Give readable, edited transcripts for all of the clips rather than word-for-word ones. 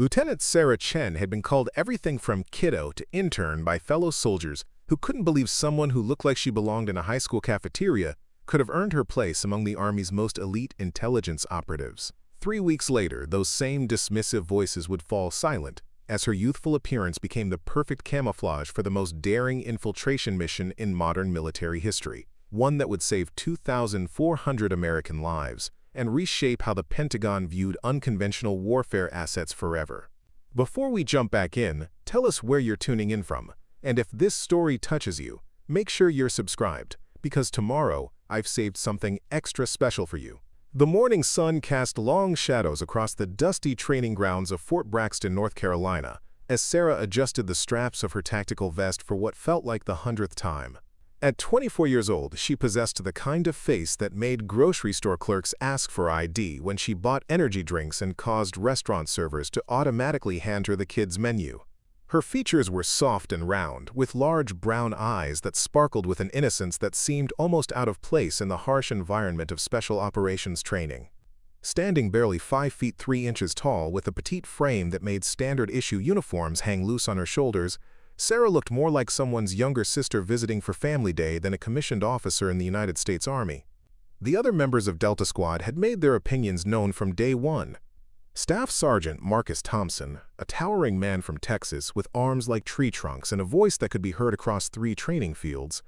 Lieutenant Sarah Chen had been called everything from kiddo to intern by fellow soldiers who couldn't believe someone who looked like she belonged in a high school cafeteria could have earned her place among the Army's most elite intelligence operatives. 3 weeks later, those same dismissive voices would fall silent as her youthful appearance became the perfect camouflage for the most daring infiltration mission in modern military history, one that would save 2,400 American lives and reshape how the Pentagon viewed unconventional warfare assets forever. Before we jump back in, tell us where you're tuning in from, and if this story touches you, make sure you're subscribed, because tomorrow I've saved something extra special for you. The morning sun cast long shadows across the dusty training grounds of Fort Braxton, North Carolina, as Sarah adjusted the straps of her tactical vest for what felt like the 100th time. At 24 years old, she possessed the kind of face that made grocery store clerks ask for ID when she bought energy drinks and caused restaurant servers to automatically hand her the kids' menu. Her features were soft and round, with large brown eyes that sparkled with an innocence that seemed almost out of place in the harsh environment of special operations training. Standing barely 5 feet 3 inches tall with a petite frame that made standard-issue uniforms hang loose on her shoulders, Sarah looked more like someone's younger sister visiting for family day than a commissioned officer in the United States Army. The other members of Delta Squad had made their opinions known from day one. Staff Sergeant Marcus Thompson, a towering man from Texas with arms like tree trunks and a voice that could be heard across 3 training fields,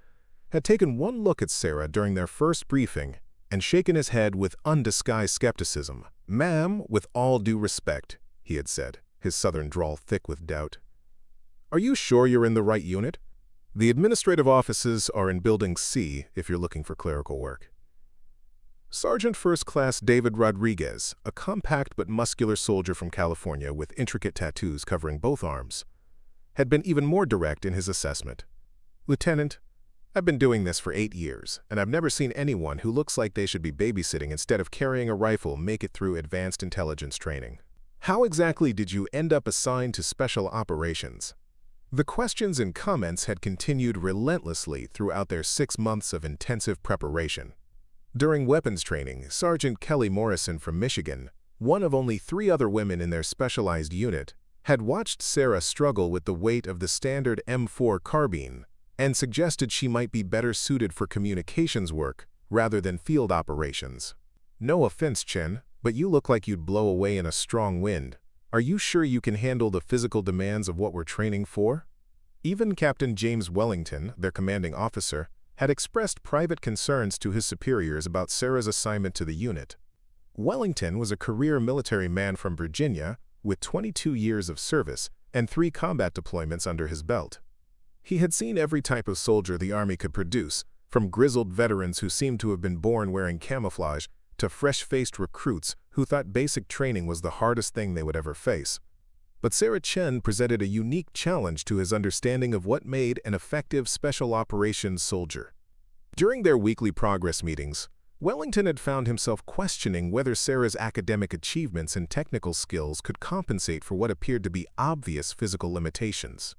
had taken one look at Sarah during their first briefing and shaken his head with undisguised skepticism. "Ma'am, with all due respect," he had said, his southern drawl thick with doubt. "Are you sure you're in the right unit? The administrative offices are in Building C if you're looking for clerical work." Sergeant First Class David Rodriguez, a compact but muscular soldier from California with intricate tattoos covering both arms, had been even more direct in his assessment. "Lieutenant, I've been doing this for 8 years, and I've never seen anyone who looks like they should be babysitting instead of carrying a rifle make it through advanced intelligence training. How exactly did you end up assigned to special operations?" The questions and comments had continued relentlessly throughout their 6 months of intensive preparation. During weapons training, Sergeant Kelly Morrison from Michigan, one of only 3 other women in their specialized unit, had watched Sarah struggle with the weight of the standard M4 carbine and suggested she might be better suited for communications work rather than field operations. "No offense, Chen, but you look like you'd blow away in a strong wind. Are you sure you can handle the physical demands of what we're training for?" Even Captain James Wellington, their commanding officer, had expressed private concerns to his superiors about Sarah's assignment to the unit. Wellington was a career military man from Virginia with 22 years of service and 3 combat deployments under his belt. He had seen every type of soldier the Army could produce, from grizzled veterans who seemed to have been born wearing camouflage to fresh-faced recruits who thought basic training was the hardest thing they would ever face. But Sarah Chen presented a unique challenge to his understanding of what made an effective special operations soldier. During their weekly progress meetings, Wellington had found himself questioning whether Sarah's academic achievements and technical skills could compensate for what appeared to be obvious physical limitations.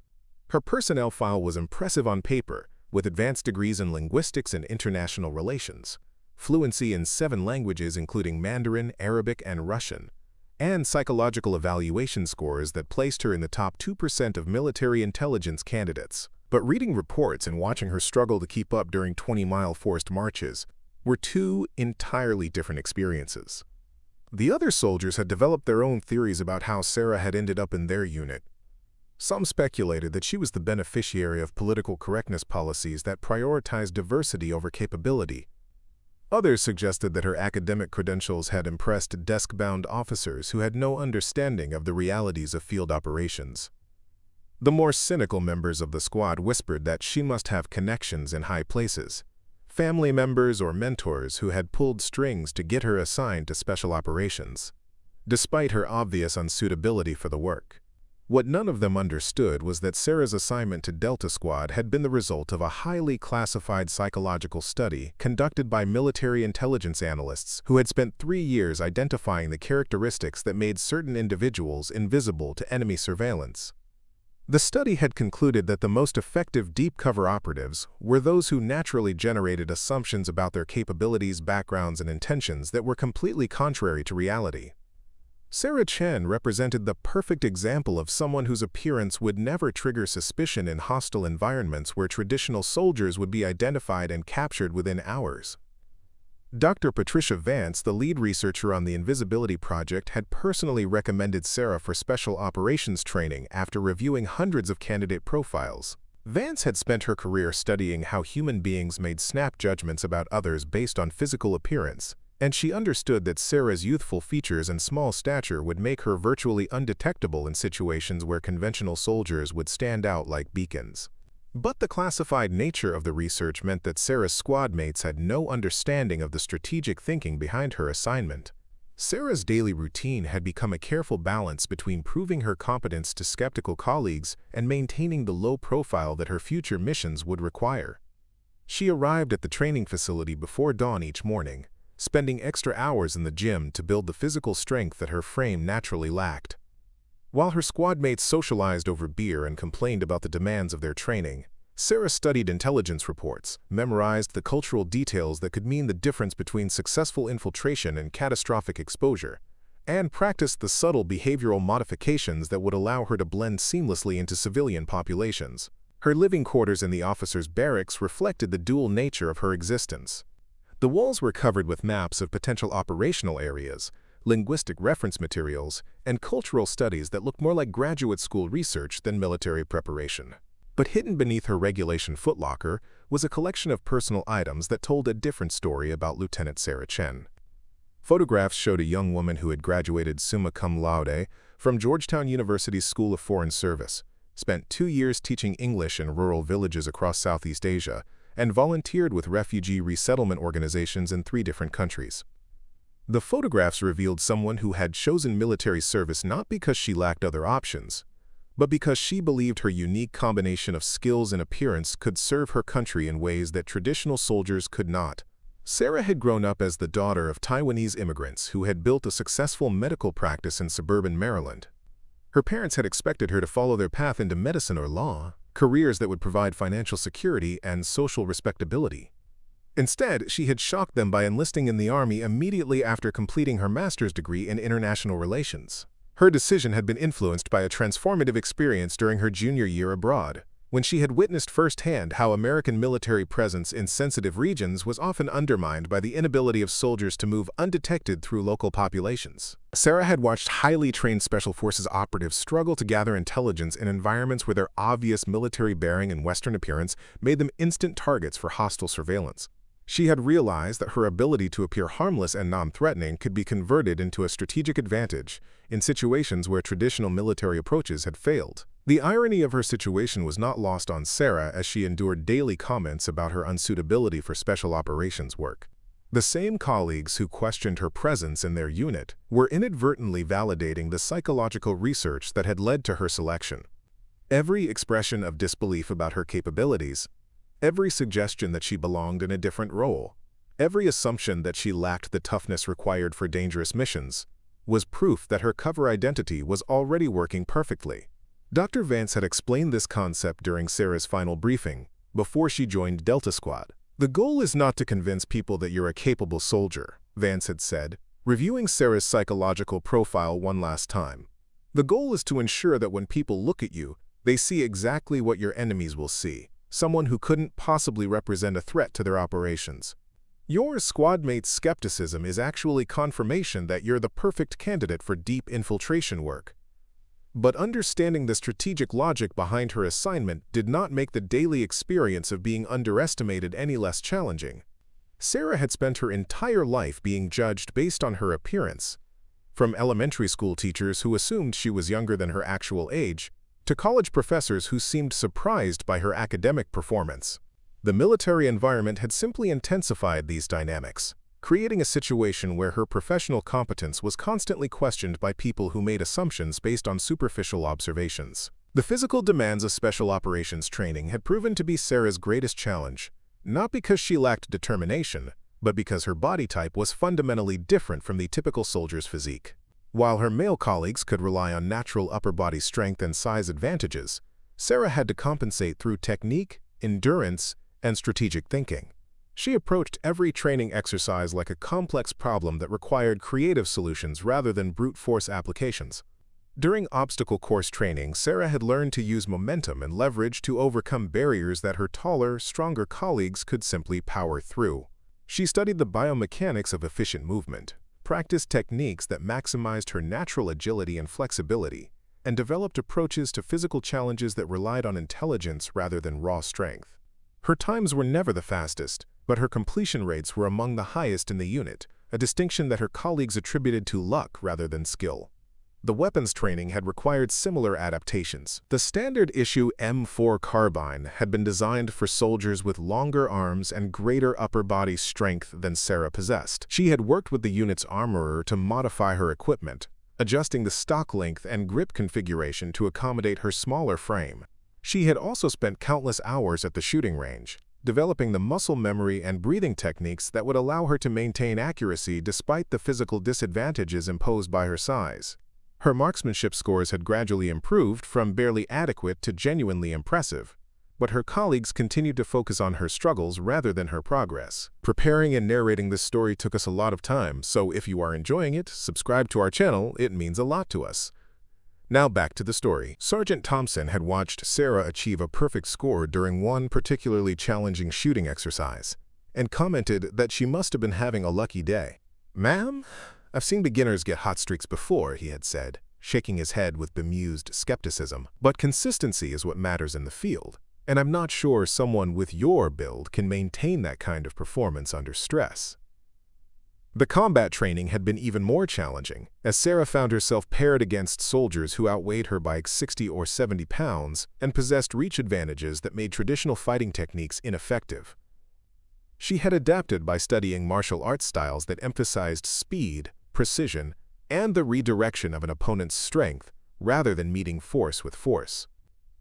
Her personnel file was impressive on paper, with advanced degrees in linguistics and international relations, fluency in 7 languages including Mandarin, Arabic, and Russian, and psychological evaluation scores that placed her in the top 2% of military intelligence candidates. But reading reports and watching her struggle to keep up during 20-mile forced marches were 2 entirely different experiences. The other soldiers had developed their own theories about how Sarah had ended up in their unit. Some speculated that she was the beneficiary of political correctness policies that prioritized diversity over capability. Others suggested that her academic credentials had impressed desk-bound officers who had no understanding of the realities of field operations. The more cynical members of the squad whispered that she must have connections in high places, family members or mentors who had pulled strings to get her assigned to special operations, despite her obvious unsuitability for the work. What none of them understood was that Sarah's assignment to Delta Squad had been the result of a highly classified psychological study conducted by military intelligence analysts who had spent 3 years identifying the characteristics that made certain individuals invisible to enemy surveillance. The study had concluded that the most effective deep-cover operatives were those who naturally generated assumptions about their capabilities, backgrounds, and intentions that were completely contrary to reality. Sarah Chen represented the perfect example of someone whose appearance would never trigger suspicion in hostile environments where traditional soldiers would be identified and captured within hours. Dr. Patricia Vance, the lead researcher on the Invisibility Project, had personally recommended Sarah for special operations training after reviewing hundreds of candidate profiles. Vance had spent her career studying how human beings made snap judgments about others based on physical appearance, and she understood that Sarah's youthful features and small stature would make her virtually undetectable in situations where conventional soldiers would stand out like beacons. But the classified nature of the research meant that Sarah's squad mates had no understanding of the strategic thinking behind her assignment. Sarah's daily routine had become a careful balance between proving her competence to skeptical colleagues and maintaining the low profile that her future missions would require. She arrived at the training facility before dawn each morning, spending extra hours in the gym to build the physical strength that her frame naturally lacked. While her squad mates socialized over beer and complained about the demands of their training, Sarah studied intelligence reports, memorized the cultural details that could mean the difference between successful infiltration and catastrophic exposure, and practiced the subtle behavioral modifications that would allow her to blend seamlessly into civilian populations. Her living quarters in the officers' barracks reflected the dual nature of her existence. The walls were covered with maps of potential operational areas, linguistic reference materials, and cultural studies that looked more like graduate school research than military preparation. But hidden beneath her regulation footlocker was a collection of personal items that told a different story about Lieutenant Sarah Chen. Photographs showed a young woman who had graduated summa cum laude from Georgetown University's School of Foreign Service, spent 2 years teaching English in rural villages across Southeast Asia, and volunteered with refugee resettlement organizations in 3 different countries. The photographs revealed someone who had chosen military service not because she lacked other options, but because she believed her unique combination of skills and appearance could serve her country in ways that traditional soldiers could not. Sarah had grown up as the daughter of Taiwanese immigrants who had built a successful medical practice in suburban Maryland. Her parents had expected her to follow their path into medicine or law, careers that would provide financial security and social respectability. Instead, she had shocked them by enlisting in the Army immediately after completing her master's degree in international relations. Her decision had been influenced by a transformative experience during her junior year abroad, when she had witnessed firsthand how American military presence in sensitive regions was often undermined by the inability of soldiers to move undetected through local populations. Sarah had watched highly trained Special Forces operatives struggle to gather intelligence in environments where their obvious military bearing and Western appearance made them instant targets for hostile surveillance. She had realized that her ability to appear harmless and non-threatening could be converted into a strategic advantage in situations where traditional military approaches had failed. The irony of her situation was not lost on Sarah as she endured daily comments about her unsuitability for special operations work. The same colleagues who questioned her presence in their unit were inadvertently validating the psychological research that had led to her selection. Every expression of disbelief about her capabilities, every suggestion that she belonged in a different role, every assumption that she lacked the toughness required for dangerous missions, was proof that her cover identity was already working perfectly. Dr. Vance had explained this concept during Sarah's final briefing, before she joined Delta Squad. "The goal is not to convince people that you're a capable soldier," Vance had said, reviewing Sarah's psychological profile one last time. "The goal is to ensure that when people look at you, they see exactly what your enemies will see. Someone who couldn't possibly represent a threat to their operations. Your squad mate's skepticism is actually confirmation that you're the perfect candidate for deep infiltration work." But understanding the strategic logic behind her assignment did not make the daily experience of being underestimated any less challenging. Sarah had spent her entire life being judged based on her appearance, from elementary school teachers who assumed she was younger than her actual age, to college professors who seemed surprised by her academic performance. The military environment had simply intensified these dynamics, creating a situation where her professional competence was constantly questioned by people who made assumptions based on superficial observations. The physical demands of special operations training had proven to be Sarah's greatest challenge, not because she lacked determination, but because her body type was fundamentally different from the typical soldier's physique. While her male colleagues could rely on natural upper body strength and size advantages, Sarah had to compensate through technique, endurance, and strategic thinking. She approached every training exercise like a complex problem that required creative solutions rather than brute force applications. During obstacle course training, Sarah had learned to use momentum and leverage to overcome barriers that her taller, stronger colleagues could simply power through. She studied the biomechanics of efficient movement, practiced techniques that maximized her natural agility and flexibility, and developed approaches to physical challenges that relied on intelligence rather than raw strength. Her times were never the fastest, but her completion rates were among the highest in the unit, a distinction that her colleagues attributed to luck rather than skill. The weapons training had required similar adaptations. The standard-issue M4 carbine had been designed for soldiers with longer arms and greater upper body strength than Sarah possessed. She had worked with the unit's armorer to modify her equipment, adjusting the stock length and grip configuration to accommodate her smaller frame. She had also spent countless hours at the shooting range, developing the muscle memory and breathing techniques that would allow her to maintain accuracy despite the physical disadvantages imposed by her size. Her marksmanship scores had gradually improved from barely adequate to genuinely impressive, but her colleagues continued to focus on her struggles rather than her progress. Preparing and narrating this story took us a lot of time, so if you are enjoying it, subscribe to our channel, it means a lot to us. Now back to the story. Sergeant Thompson had watched Sarah achieve a perfect score during one particularly challenging shooting exercise, and commented that she must have been having a lucky day. "Ma'am, I've seen beginners get hot streaks before," he had said, shaking his head with bemused skepticism. "But consistency is what matters in the field, and I'm not sure someone with your build can maintain that kind of performance under stress." The combat training had been even more challenging, as Sarah found herself paired against soldiers who outweighed her by 60 or 70 pounds and possessed reach advantages that made traditional fighting techniques ineffective. She had adapted by studying martial arts styles that emphasized speed, precision, and the redirection of an opponent's strength rather than meeting force with force.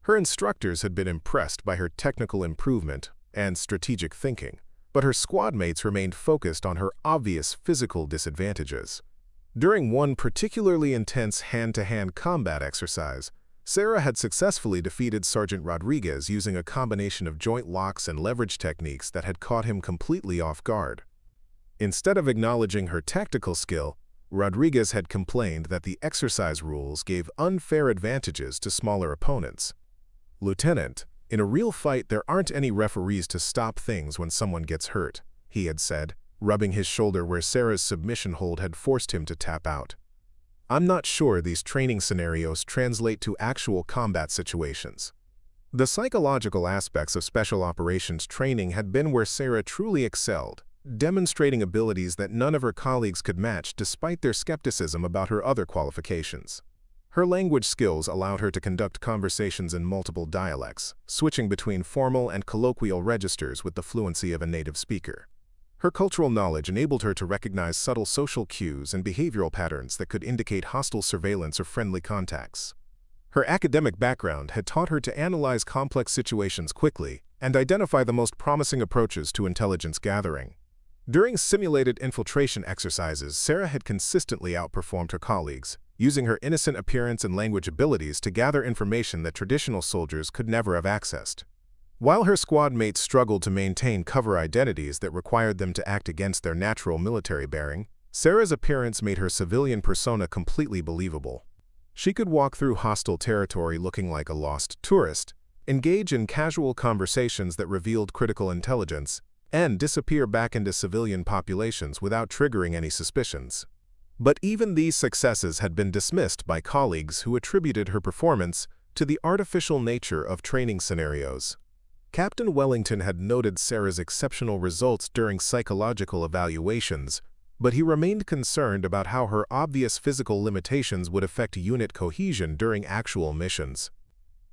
Her instructors had been impressed by her technical improvement and strategic thinking, but her squad mates remained focused on her obvious physical disadvantages. During one particularly intense hand-to-hand combat exercise, Sarah had successfully defeated Sergeant Rodriguez using a combination of joint locks and leverage techniques that had caught him completely off guard. Instead of acknowledging her tactical skill, Rodriguez had complained that the exercise rules gave unfair advantages to smaller opponents. "Lieutenant, in a real fight there aren't any referees to stop things when someone gets hurt," he had said, rubbing his shoulder where Sarah's submission hold had forced him to tap out. "I'm not sure these training scenarios translate to actual combat situations." The psychological aspects of special operations training had been where Sarah truly excelled, demonstrating abilities that none of her colleagues could match despite their skepticism about her other qualifications. Her language skills allowed her to conduct conversations in multiple dialects, switching between formal and colloquial registers with the fluency of a native speaker. Her cultural knowledge enabled her to recognize subtle social cues and behavioral patterns that could indicate hostile surveillance or friendly contacts. Her academic background had taught her to analyze complex situations quickly and identify the most promising approaches to intelligence gathering. During simulated infiltration exercises, Sarah had consistently outperformed her colleagues, using her innocent appearance and language abilities to gather information that traditional soldiers could never have accessed. While her squad mates struggled to maintain cover identities that required them to act against their natural military bearing, Sarah's appearance made her civilian persona completely believable. She could walk through hostile territory looking like a lost tourist, engage in casual conversations that revealed critical intelligence, and disappear back into civilian populations without triggering any suspicions. But even these successes had been dismissed by colleagues who attributed her performance to the artificial nature of training scenarios. Captain Wellington had noted Sarah's exceptional results during psychological evaluations, but he remained concerned about how her obvious physical limitations would affect unit cohesion during actual missions.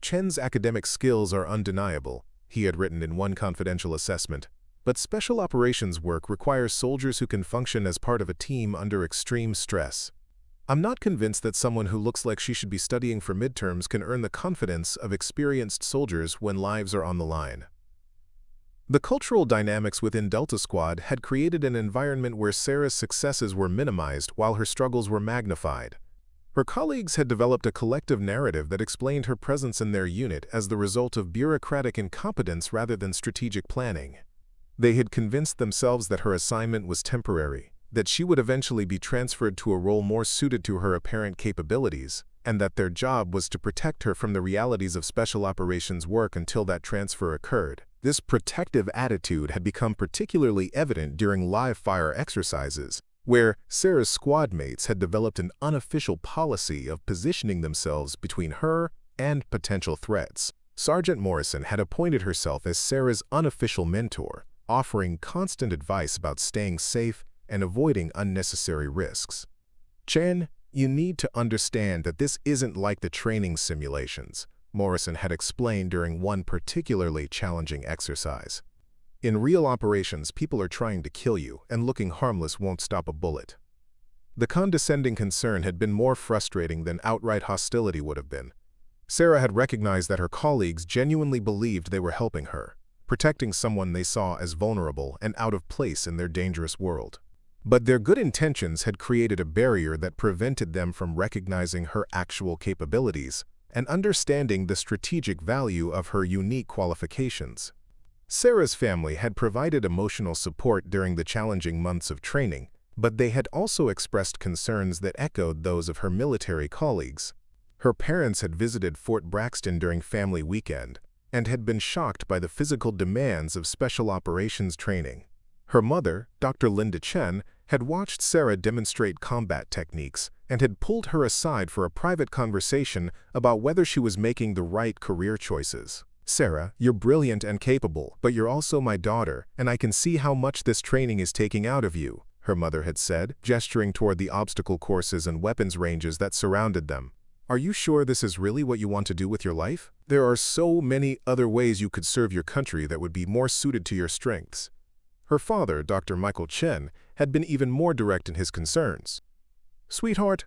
"Chen's academic skills are undeniable," he had written in one confidential assessment, "but special operations work requires soldiers who can function as part of a team under extreme stress. I'm not convinced that someone who looks like she should be studying for midterms can earn the confidence of experienced soldiers when lives are on the line." The cultural dynamics within Delta Squad had created an environment where Sarah's successes were minimized while her struggles were magnified. Her colleagues had developed a collective narrative that explained her presence in their unit as the result of bureaucratic incompetence rather than strategic planning. They had convinced themselves that her assignment was temporary, that she would eventually be transferred to a role more suited to her apparent capabilities, and that their job was to protect her from the realities of special operations work until that transfer occurred. This protective attitude had become particularly evident during live-fire exercises, where Sarah's squad mates had developed an unofficial policy of positioning themselves between her and potential threats. Sergeant Morrison had appointed herself as Sarah's unofficial mentor, offering constant advice about staying safe and avoiding unnecessary risks. "Chen, you need to understand that this isn't like the training simulations," Morrison had explained during one particularly challenging exercise. "In real operations, people are trying to kill you, and looking harmless won't stop a bullet." The condescending concern had been more frustrating than outright hostility would have been. Sarah had recognized that her colleagues genuinely believed they were helping her, protecting someone they saw as vulnerable and out of place in their dangerous world. But their good intentions had created a barrier that prevented them from recognizing her actual capabilities and understanding the strategic value of her unique qualifications. Sarah's family had provided emotional support during the challenging months of training, but they had also expressed concerns that echoed those of her military colleagues. Her parents had visited Fort Braxton during family weekend and had been shocked by the physical demands of special operations training. Her mother, Dr. Linda Chen, had watched Sarah demonstrate combat techniques and had pulled her aside for a private conversation about whether she was making the right career choices. "Sarah, you're brilliant and capable, but you're also my daughter, and I can see how much this training is taking out of you," her mother had said, gesturing toward the obstacle courses and weapons ranges that surrounded them. "Are you sure this is really what you want to do with your life? There are so many other ways you could serve your country that would be more suited to your strengths." Her father, Dr. Michael Chen, had been even more direct in his concerns. "Sweetheart,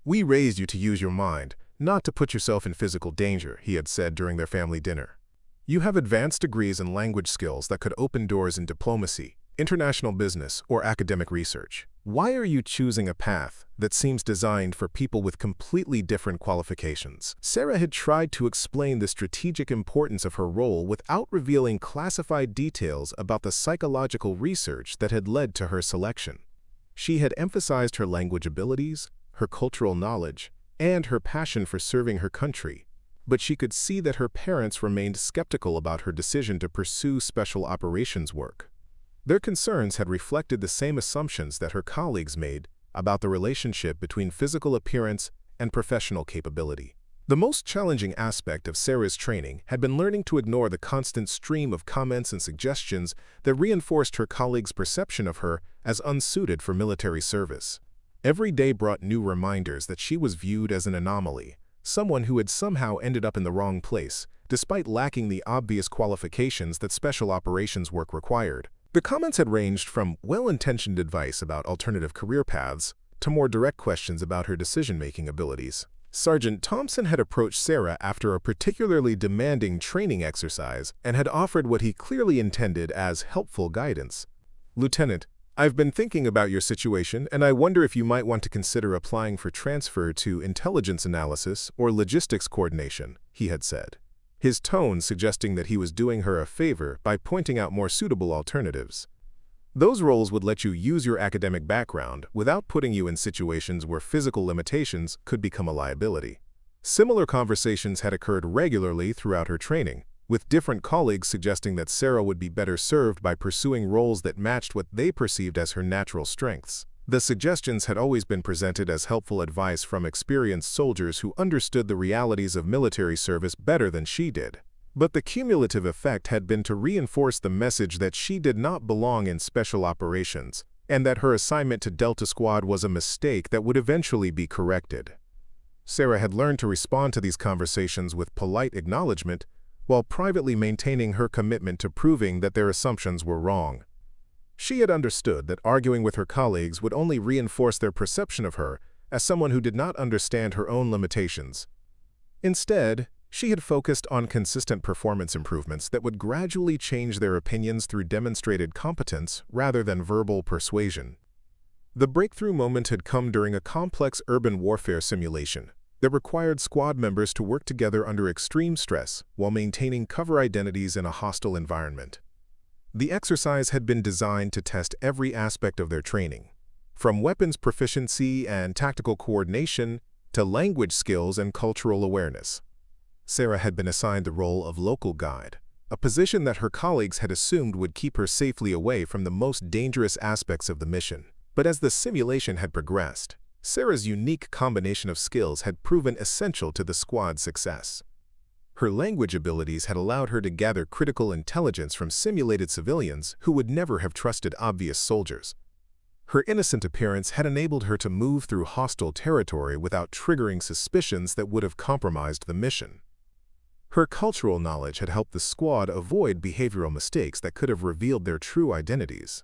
we raised you to use your mind, not to put yourself in physical danger," he had said during their family dinner. "You have advanced degrees and language skills that could open doors in diplomacy, international business, or academic research. Why are you choosing a path that seems designed for people with completely different qualifications?" Sarah had tried to explain the strategic importance of her role without revealing classified details about the psychological research that had led to her selection. She had emphasized her language abilities, her cultural knowledge, and her passion for serving her country, but she could see that her parents remained skeptical about her decision to pursue special operations work. Their concerns had reflected the same assumptions that her colleagues made about the relationship between physical appearance and professional capability. The most challenging aspect of Sarah's training had been learning to ignore the constant stream of comments and suggestions that reinforced her colleagues' perception of her as unsuited for military service. Every day brought new reminders that she was viewed as an anomaly, someone who had somehow ended up in the wrong place, despite lacking the obvious qualifications that special operations work required. The comments had ranged from well-intentioned advice about alternative career paths to more direct questions about her decision-making abilities. Sergeant Thompson had approached Sarah after a particularly demanding training exercise and had offered what he clearly intended as helpful guidance. "Lieutenant, I've been thinking about your situation, and I wonder if you might want to consider applying for transfer to intelligence analysis or logistics coordination," he had said, his tone suggesting that he was doing her a favor by pointing out more suitable alternatives. "Those roles would let you use your academic background without putting you in situations where physical limitations could become a liability." Similar conversations had occurred regularly throughout her training, with different colleagues suggesting that Sarah would be better served by pursuing roles that matched what they perceived as her natural strengths. The suggestions had always been presented as helpful advice from experienced soldiers who understood the realities of military service better than she did. But the cumulative effect had been to reinforce the message that she did not belong in special operations, and that her assignment to Delta Squad was a mistake that would eventually be corrected. Sarah had learned to respond to these conversations with polite acknowledgement, while privately maintaining her commitment to proving that their assumptions were wrong. She had understood that arguing with her colleagues would only reinforce their perception of her as someone who did not understand her own limitations. Instead, she had focused on consistent performance improvements that would gradually change their opinions through demonstrated competence rather than verbal persuasion. The breakthrough moment had come during a complex urban warfare simulation that required squad members to work together under extreme stress while maintaining cover identities in a hostile environment. The exercise had been designed to test every aspect of their training, from weapons proficiency and tactical coordination to language skills and cultural awareness. Sarah had been assigned the role of local guide, a position that her colleagues had assumed would keep her safely away from the most dangerous aspects of the mission. But as the simulation had progressed, Sarah's unique combination of skills had proven essential to the squad's success. Her language abilities had allowed her to gather critical intelligence from simulated civilians who would never have trusted obvious soldiers. Her innocent appearance had enabled her to move through hostile territory without triggering suspicions that would have compromised the mission. Her cultural knowledge had helped the squad avoid behavioral mistakes that could have revealed their true identities.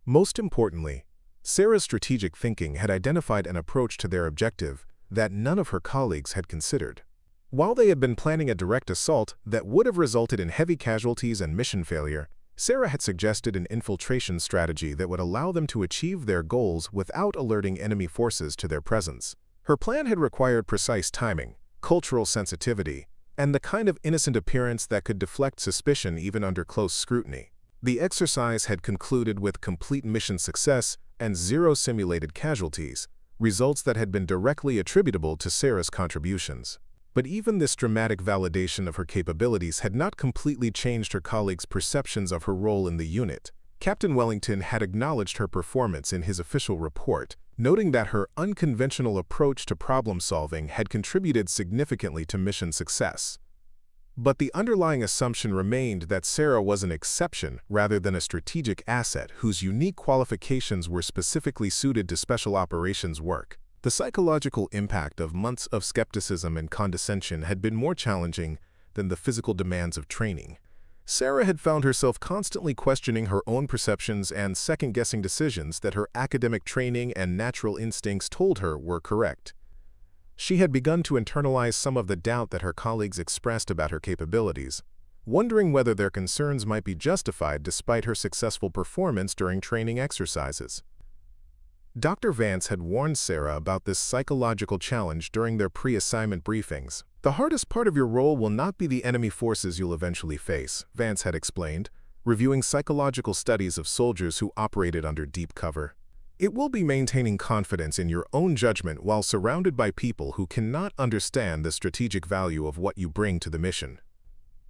Most importantly, Sarah's strategic thinking had identified an approach to their objective that none of her colleagues had considered. While they had been planning a direct assault that would have resulted in heavy casualties and mission failure, Sarah had suggested an infiltration strategy that would allow them to achieve their goals without alerting enemy forces to their presence. Her plan had required precise timing, cultural sensitivity, and the kind of innocent appearance that could deflect suspicion even under close scrutiny. The exercise had concluded with complete mission success and 0 simulated casualties, results that had been directly attributable to Sarah's contributions. But even this dramatic validation of her capabilities had not completely changed her colleagues' perceptions of her role in the unit. Captain Wellington had acknowledged her performance in his official report, noting that her unconventional approach to problem-solving had contributed significantly to mission success. But the underlying assumption remained that Sarah was an exception rather than a strategic asset whose unique qualifications were specifically suited to special operations work. The psychological impact of months of skepticism and condescension had been more challenging than the physical demands of training. Sarah had found herself constantly questioning her own perceptions and second-guessing decisions that her academic training and natural instincts told her were correct. She had begun to internalize some of the doubt that her colleagues expressed about her capabilities, wondering whether their concerns might be justified despite her successful performance during training exercises. Dr. Vance had warned Sarah about this psychological challenge during their pre-assignment briefings. "The hardest part of your role will not be the enemy forces you'll eventually face," Vance had explained, reviewing psychological studies of soldiers who operated under deep cover. "It will be maintaining confidence in your own judgment while surrounded by people who cannot understand the strategic value of what you bring to the mission.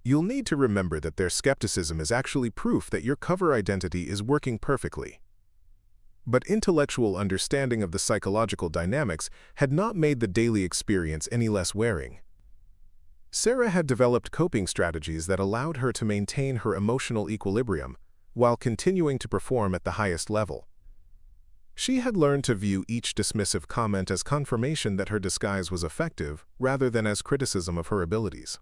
You'll need to remember that their skepticism is actually proof that your cover identity is working perfectly." But intellectual understanding of the psychological dynamics had not made the daily experience any less wearing. Sarah had developed coping strategies that allowed her to maintain her emotional equilibrium while continuing to perform at the highest level. She had learned to view each dismissive comment as confirmation that her disguise was effective rather than as criticism of her abilities.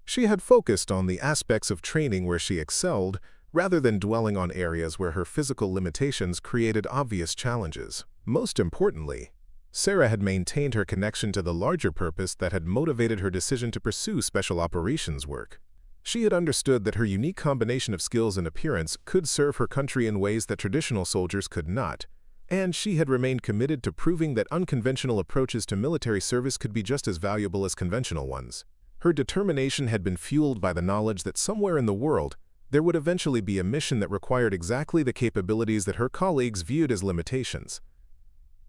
She had focused on the aspects of training where she excelled rather than dwelling on areas where her physical limitations created obvious challenges. Most importantly, Sarah had maintained her connection to the larger purpose that had motivated her decision to pursue special operations work. She had understood that her unique combination of skills and appearance could serve her country in ways that traditional soldiers could not, and she had remained committed to proving that unconventional approaches to military service could be just as valuable as conventional ones. Her determination had been fueled by the knowledge that somewhere in the world, there would eventually be a mission that required exactly the capabilities that her colleagues viewed as limitations.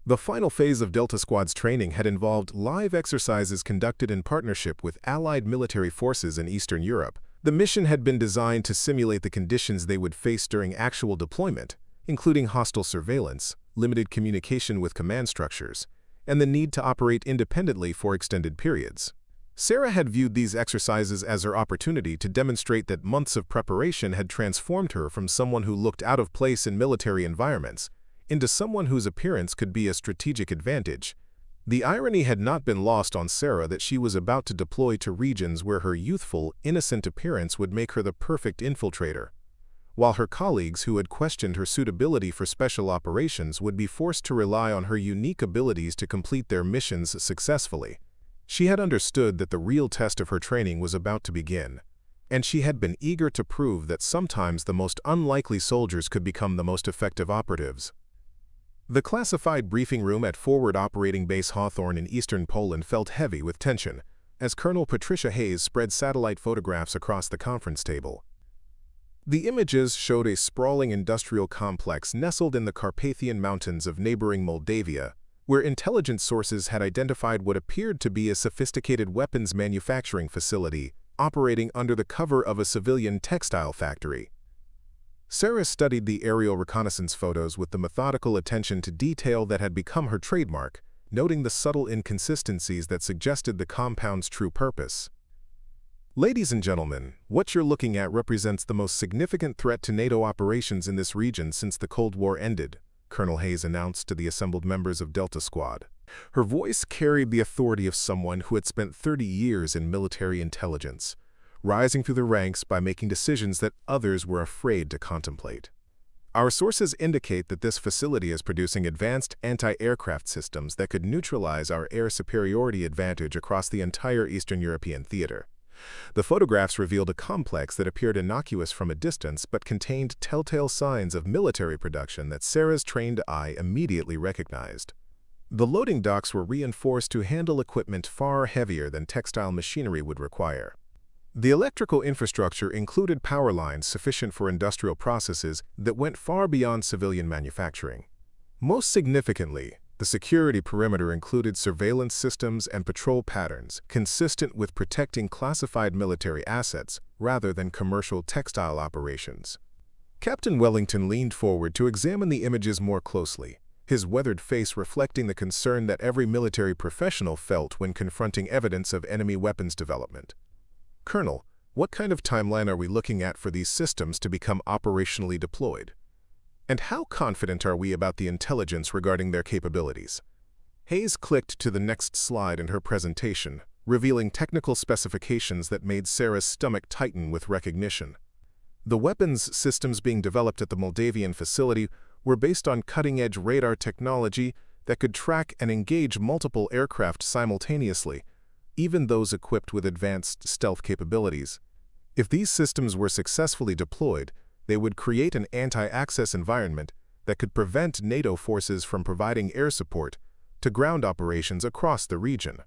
The final phase of Delta Squad's training had involved live exercises conducted in partnership with Allied military forces in Eastern Europe. The mission had been designed to simulate the conditions they would face during actual deployment, including hostile surveillance, limited communication with command structures, and the need to operate independently for extended periods. Sarah had viewed these exercises as her opportunity to demonstrate that months of preparation had transformed her from someone who looked out of place in military environments into someone whose appearance could be a strategic advantage. The irony had not been lost on Sarah that she was about to deploy to regions where her youthful, innocent appearance would make her the perfect infiltrator, while her colleagues who had questioned her suitability for special operations would be forced to rely on her unique abilities to complete their missions successfully. She had understood that the real test of her training was about to begin, and she had been eager to prove that sometimes the most unlikely soldiers could become the most effective operatives. The classified briefing room at Forward Operating Base Hawthorne in eastern Poland felt heavy with tension as Colonel Patricia Hayes spread satellite photographs across the conference table. The images showed a sprawling industrial complex nestled in the Carpathian Mountains of neighboring Moldavia, where intelligence sources had identified what appeared to be a sophisticated weapons manufacturing facility operating under the cover of a civilian textile factory. Sarah studied the aerial reconnaissance photos with the methodical attention to detail that had become her trademark, noting the subtle inconsistencies that suggested the compound's true purpose. Ladies and gentlemen, what you're looking at represents the most significant threat to NATO operations in this region since the Cold War ended, Colonel Hayes announced to the assembled members of Delta Squad. Her voice carried the authority of someone who had spent 30 years in military intelligence, rising through the ranks by making decisions that others were afraid to contemplate. Our sources indicate that this facility is producing advanced anti-aircraft systems that could neutralize our air superiority advantage across the entire Eastern European theater. The photographs revealed a complex that appeared innocuous from a distance but contained telltale signs of military production that Sarah's trained eye immediately recognized. The loading docks were reinforced to handle equipment far heavier than textile machinery would require. The electrical infrastructure included power lines sufficient for industrial processes that went far beyond civilian manufacturing. Most significantly, the security perimeter included surveillance systems and patrol patterns consistent with protecting classified military assets rather than commercial textile operations. Captain Wellington leaned forward to examine the images more closely, his weathered face reflecting the concern that every military professional felt when confronting evidence of enemy weapons development. Colonel, what kind of timeline are we looking at for these systems to become operationally deployed? And how confident are we about the intelligence regarding their capabilities? Hayes clicked to the next slide in her presentation, revealing technical specifications that made Sarah's stomach tighten with recognition. The weapons systems being developed at the Moldavian facility were based on cutting-edge radar technology that could track and engage multiple aircraft simultaneously, even those equipped with advanced stealth capabilities. If these systems were successfully deployed, they would create an anti-access environment that could prevent NATO forces from providing air support to ground operations across the region.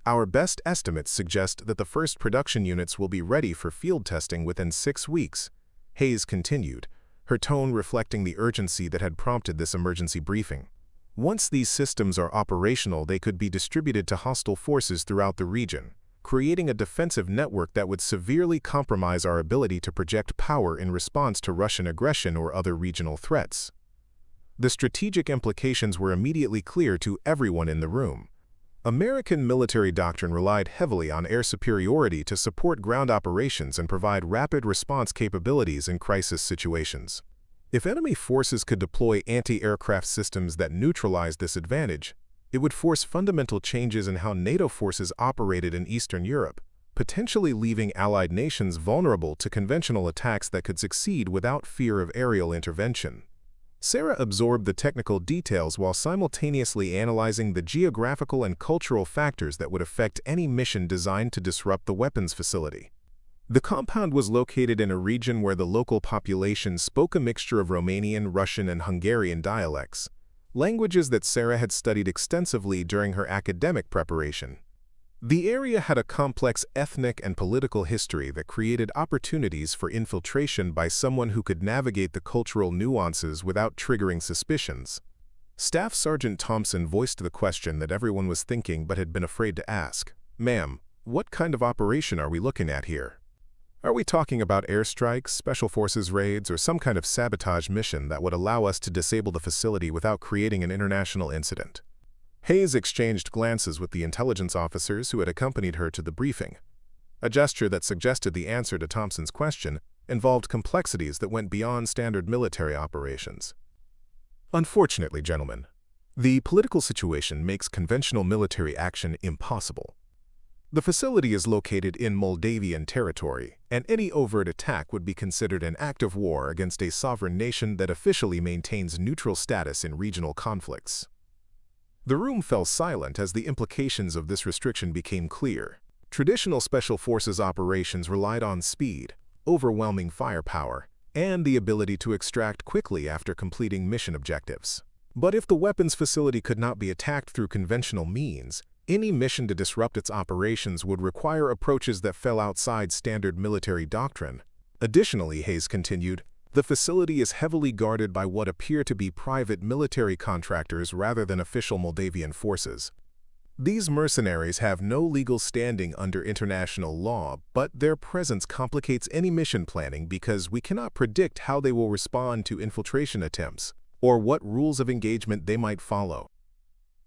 Our best estimates suggest that the first production units will be ready for field testing within 6 weeks, Hayes continued, her tone reflecting the urgency that had prompted this emergency briefing. Once these systems are operational, they could be distributed to hostile forces throughout the region, creating a defensive network that would severely compromise our ability to project power in response to Russian aggression or other regional threats. The strategic implications were immediately clear to everyone in the room. American military doctrine relied heavily on air superiority to support ground operations and provide rapid response capabilities in crisis situations. If enemy forces could deploy anti-aircraft systems that neutralized this advantage, it would force fundamental changes in how NATO forces operated in Eastern Europe, potentially leaving allied nations vulnerable to conventional attacks that could succeed without fear of aerial intervention. Sarah absorbed the technical details while simultaneously analyzing the geographical and cultural factors that would affect any mission designed to disrupt the weapons facility. The compound was located in a region where the local population spoke a mixture of Romanian, Russian, and Hungarian dialects, languages that Sarah had studied extensively during her academic preparation. The area had a complex ethnic and political history that created opportunities for infiltration by someone who could navigate the cultural nuances without triggering suspicions. Staff Sergeant Thompson voiced the question that everyone was thinking but had been afraid to ask. Ma'am, what kind of operation are we looking at here? Are we talking about airstrikes, special forces raids, or some kind of sabotage mission that would allow us to disable the facility without creating an international incident? Hayes exchanged glances with the intelligence officers who had accompanied her to the briefing. A gesture that suggested the answer to Thompson's question involved complexities that went beyond standard military operations. Unfortunately, gentlemen, the political situation makes conventional military action impossible. The facility is located in Moldavian territory, and any overt attack would be considered an act of war against a sovereign nation that officially maintains neutral status in regional conflicts. The room fell silent as the implications of this restriction became clear. Traditional special forces operations relied on speed, overwhelming firepower, and the ability to extract quickly after completing mission objectives. But if the weapons facility could not be attacked through conventional means, any mission to disrupt its operations would require approaches that fell outside standard military doctrine. Additionally, Hayes continued, the facility is heavily guarded by what appear to be private military contractors rather than official Moldavian forces. These mercenaries have no legal standing under international law, but their presence complicates any mission planning because we cannot predict how they will respond to infiltration attempts or what rules of engagement they might follow.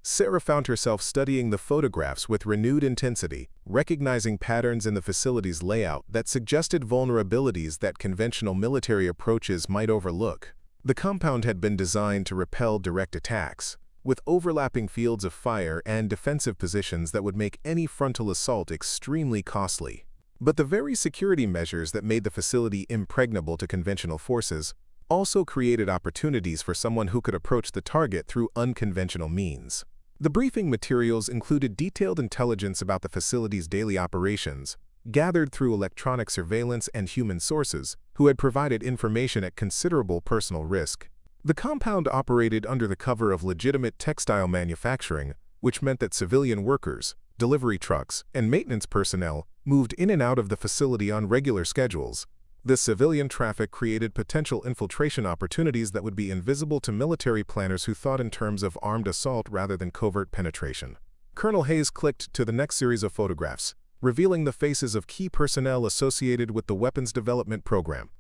Sarah found herself studying the photographs with renewed intensity, recognizing patterns in the facility's layout that suggested vulnerabilities that conventional military approaches might overlook. The compound had been designed to repel direct attacks, with overlapping fields of fire and defensive positions that would make any frontal assault extremely costly. But the very security measures that made the facility impregnable to conventional forces also created opportunities for someone who could approach the target through unconventional means. The briefing materials included detailed intelligence about the facility's daily operations, gathered through electronic surveillance and human sources, who had provided information at considerable personal risk. The compound operated under the cover of legitimate textile manufacturing, which meant that civilian workers, delivery trucks, and maintenance personnel moved in and out of the facility on regular schedules. This civilian traffic created potential infiltration opportunities that would be invisible to military planners who thought in terms of armed assault rather than covert penetration. Colonel Hayes clicked to the next series of photographs, revealing the faces of key personnel associated with the weapons development program.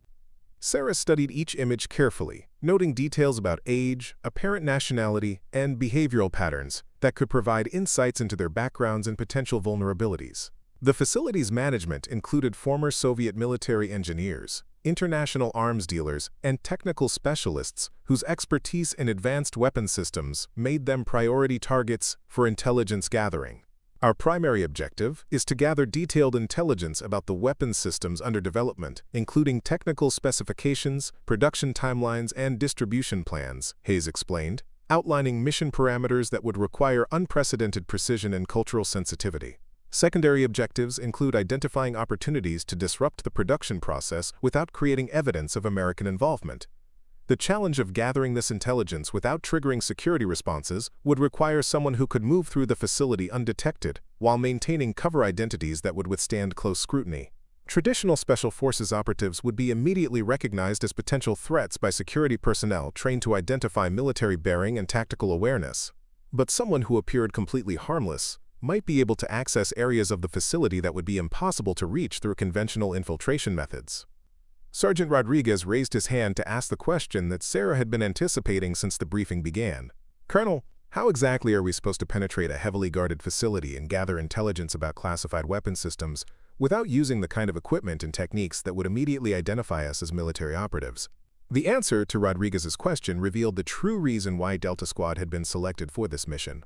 Sarah studied each image carefully, noting details about age, apparent nationality, and behavioral patterns that could provide insights into their backgrounds and potential vulnerabilities. The facility's management included former Soviet military engineers, international arms dealers, and technical specialists whose expertise in advanced weapon systems made them priority targets for intelligence gathering. Our primary objective is to gather detailed intelligence about the weapons systems under development, including technical specifications, production timelines, and distribution plans, Hayes explained, outlining mission parameters that would require unprecedented precision and cultural sensitivity. Secondary objectives include identifying opportunities to disrupt the production process without creating evidence of American involvement. The challenge of gathering this intelligence without triggering security responses would require someone who could move through the facility undetected while maintaining cover identities that would withstand close scrutiny. Traditional Special Forces operatives would be immediately recognized as potential threats by security personnel trained to identify military bearing and tactical awareness. But someone who appeared completely harmless might be able to access areas of the facility that would be impossible to reach through conventional infiltration methods. Sergeant Rodriguez raised his hand to ask the question that Sarah had been anticipating since the briefing began. Colonel, how exactly are we supposed to penetrate a heavily guarded facility and gather intelligence about classified weapon systems without using the kind of equipment and techniques that would immediately identify us as military operatives? The answer to Rodriguez's question revealed the true reason why Delta Squad had been selected for this mission.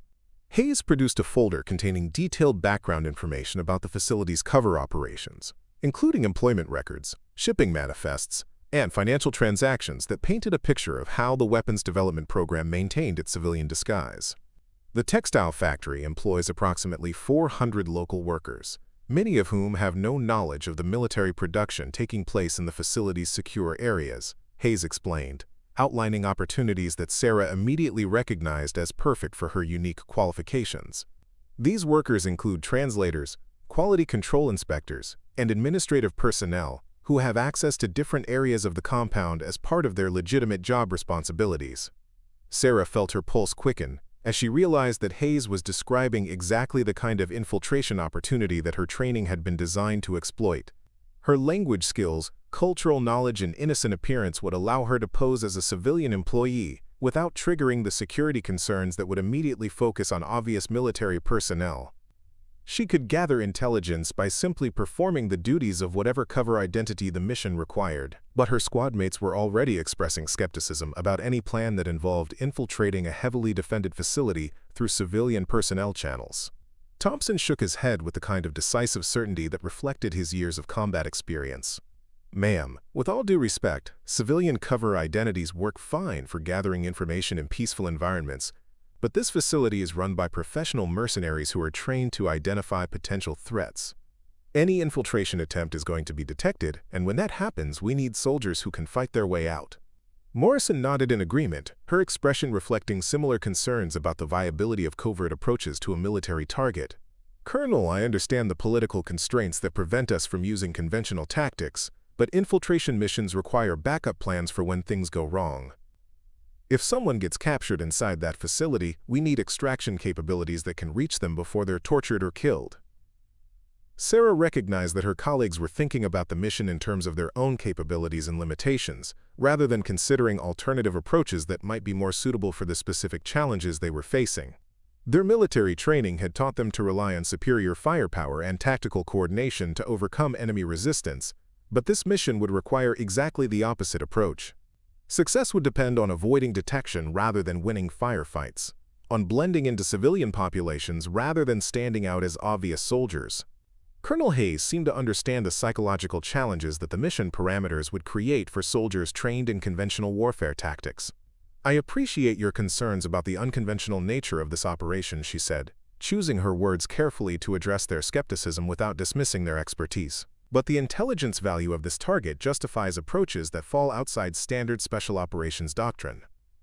Hayes produced a folder containing detailed background information about the facility's cover operations, including employment records, shipping manifests, and financial transactions that painted a picture of how the weapons development program maintained its civilian disguise. The textile factory employs approximately 400 local workers, many of whom have no knowledge of the military production taking place in the facility's secure areas, Hayes explained, outlining opportunities that Sarah immediately recognized as perfect for her unique qualifications. These workers include translators, quality control inspectors, and administrative personnel who have access to different areas of the compound as part of their legitimate job responsibilities. Sarah felt her pulse quicken as she realized that Hayes was describing exactly the kind of infiltration opportunity that her training had been designed to exploit. Her language skills, cultural knowledge, and innocent appearance would allow her to pose as a civilian employee without triggering the security concerns that would immediately focus on obvious military personnel. She could gather intelligence by simply performing the duties of whatever cover identity the mission required. But her squad mates were already expressing skepticism about any plan that involved infiltrating a heavily defended facility through civilian personnel channels. Thompson shook his head with the kind of decisive certainty that reflected his years of combat experience. Ma'am, with all due respect, civilian cover identities work fine for gathering information in peaceful environments, but this facility is run by professional mercenaries who are trained to identify potential threats. Any infiltration attempt is going to be detected, and when that happens, we need soldiers who can fight their way out. Morrison nodded in agreement, her expression reflecting similar concerns about the viability of covert approaches to a military target. Colonel, I understand the political constraints that prevent us from using conventional tactics, but infiltration missions require backup plans for when things go wrong. If someone gets captured inside that facility, we need extraction capabilities that can reach them before they're tortured or killed. Sarah recognized that her colleagues were thinking about the mission in terms of their own capabilities and limitations, rather than considering alternative approaches that might be more suitable for the specific challenges they were facing. Their military training had taught them to rely on superior firepower and tactical coordination to overcome enemy resistance, but this mission would require exactly the opposite approach. Success would depend on avoiding detection rather than winning firefights, on blending into civilian populations rather than standing out as obvious soldiers. Colonel Hayes seemed to understand the psychological challenges that the mission parameters would create for soldiers trained in conventional warfare tactics. "I appreciate your concerns about the unconventional nature of this operation," she said, choosing her words carefully to address their skepticism without dismissing their expertise. "But the intelligence value of this target justifies approaches that fall outside standard special operations doctrine.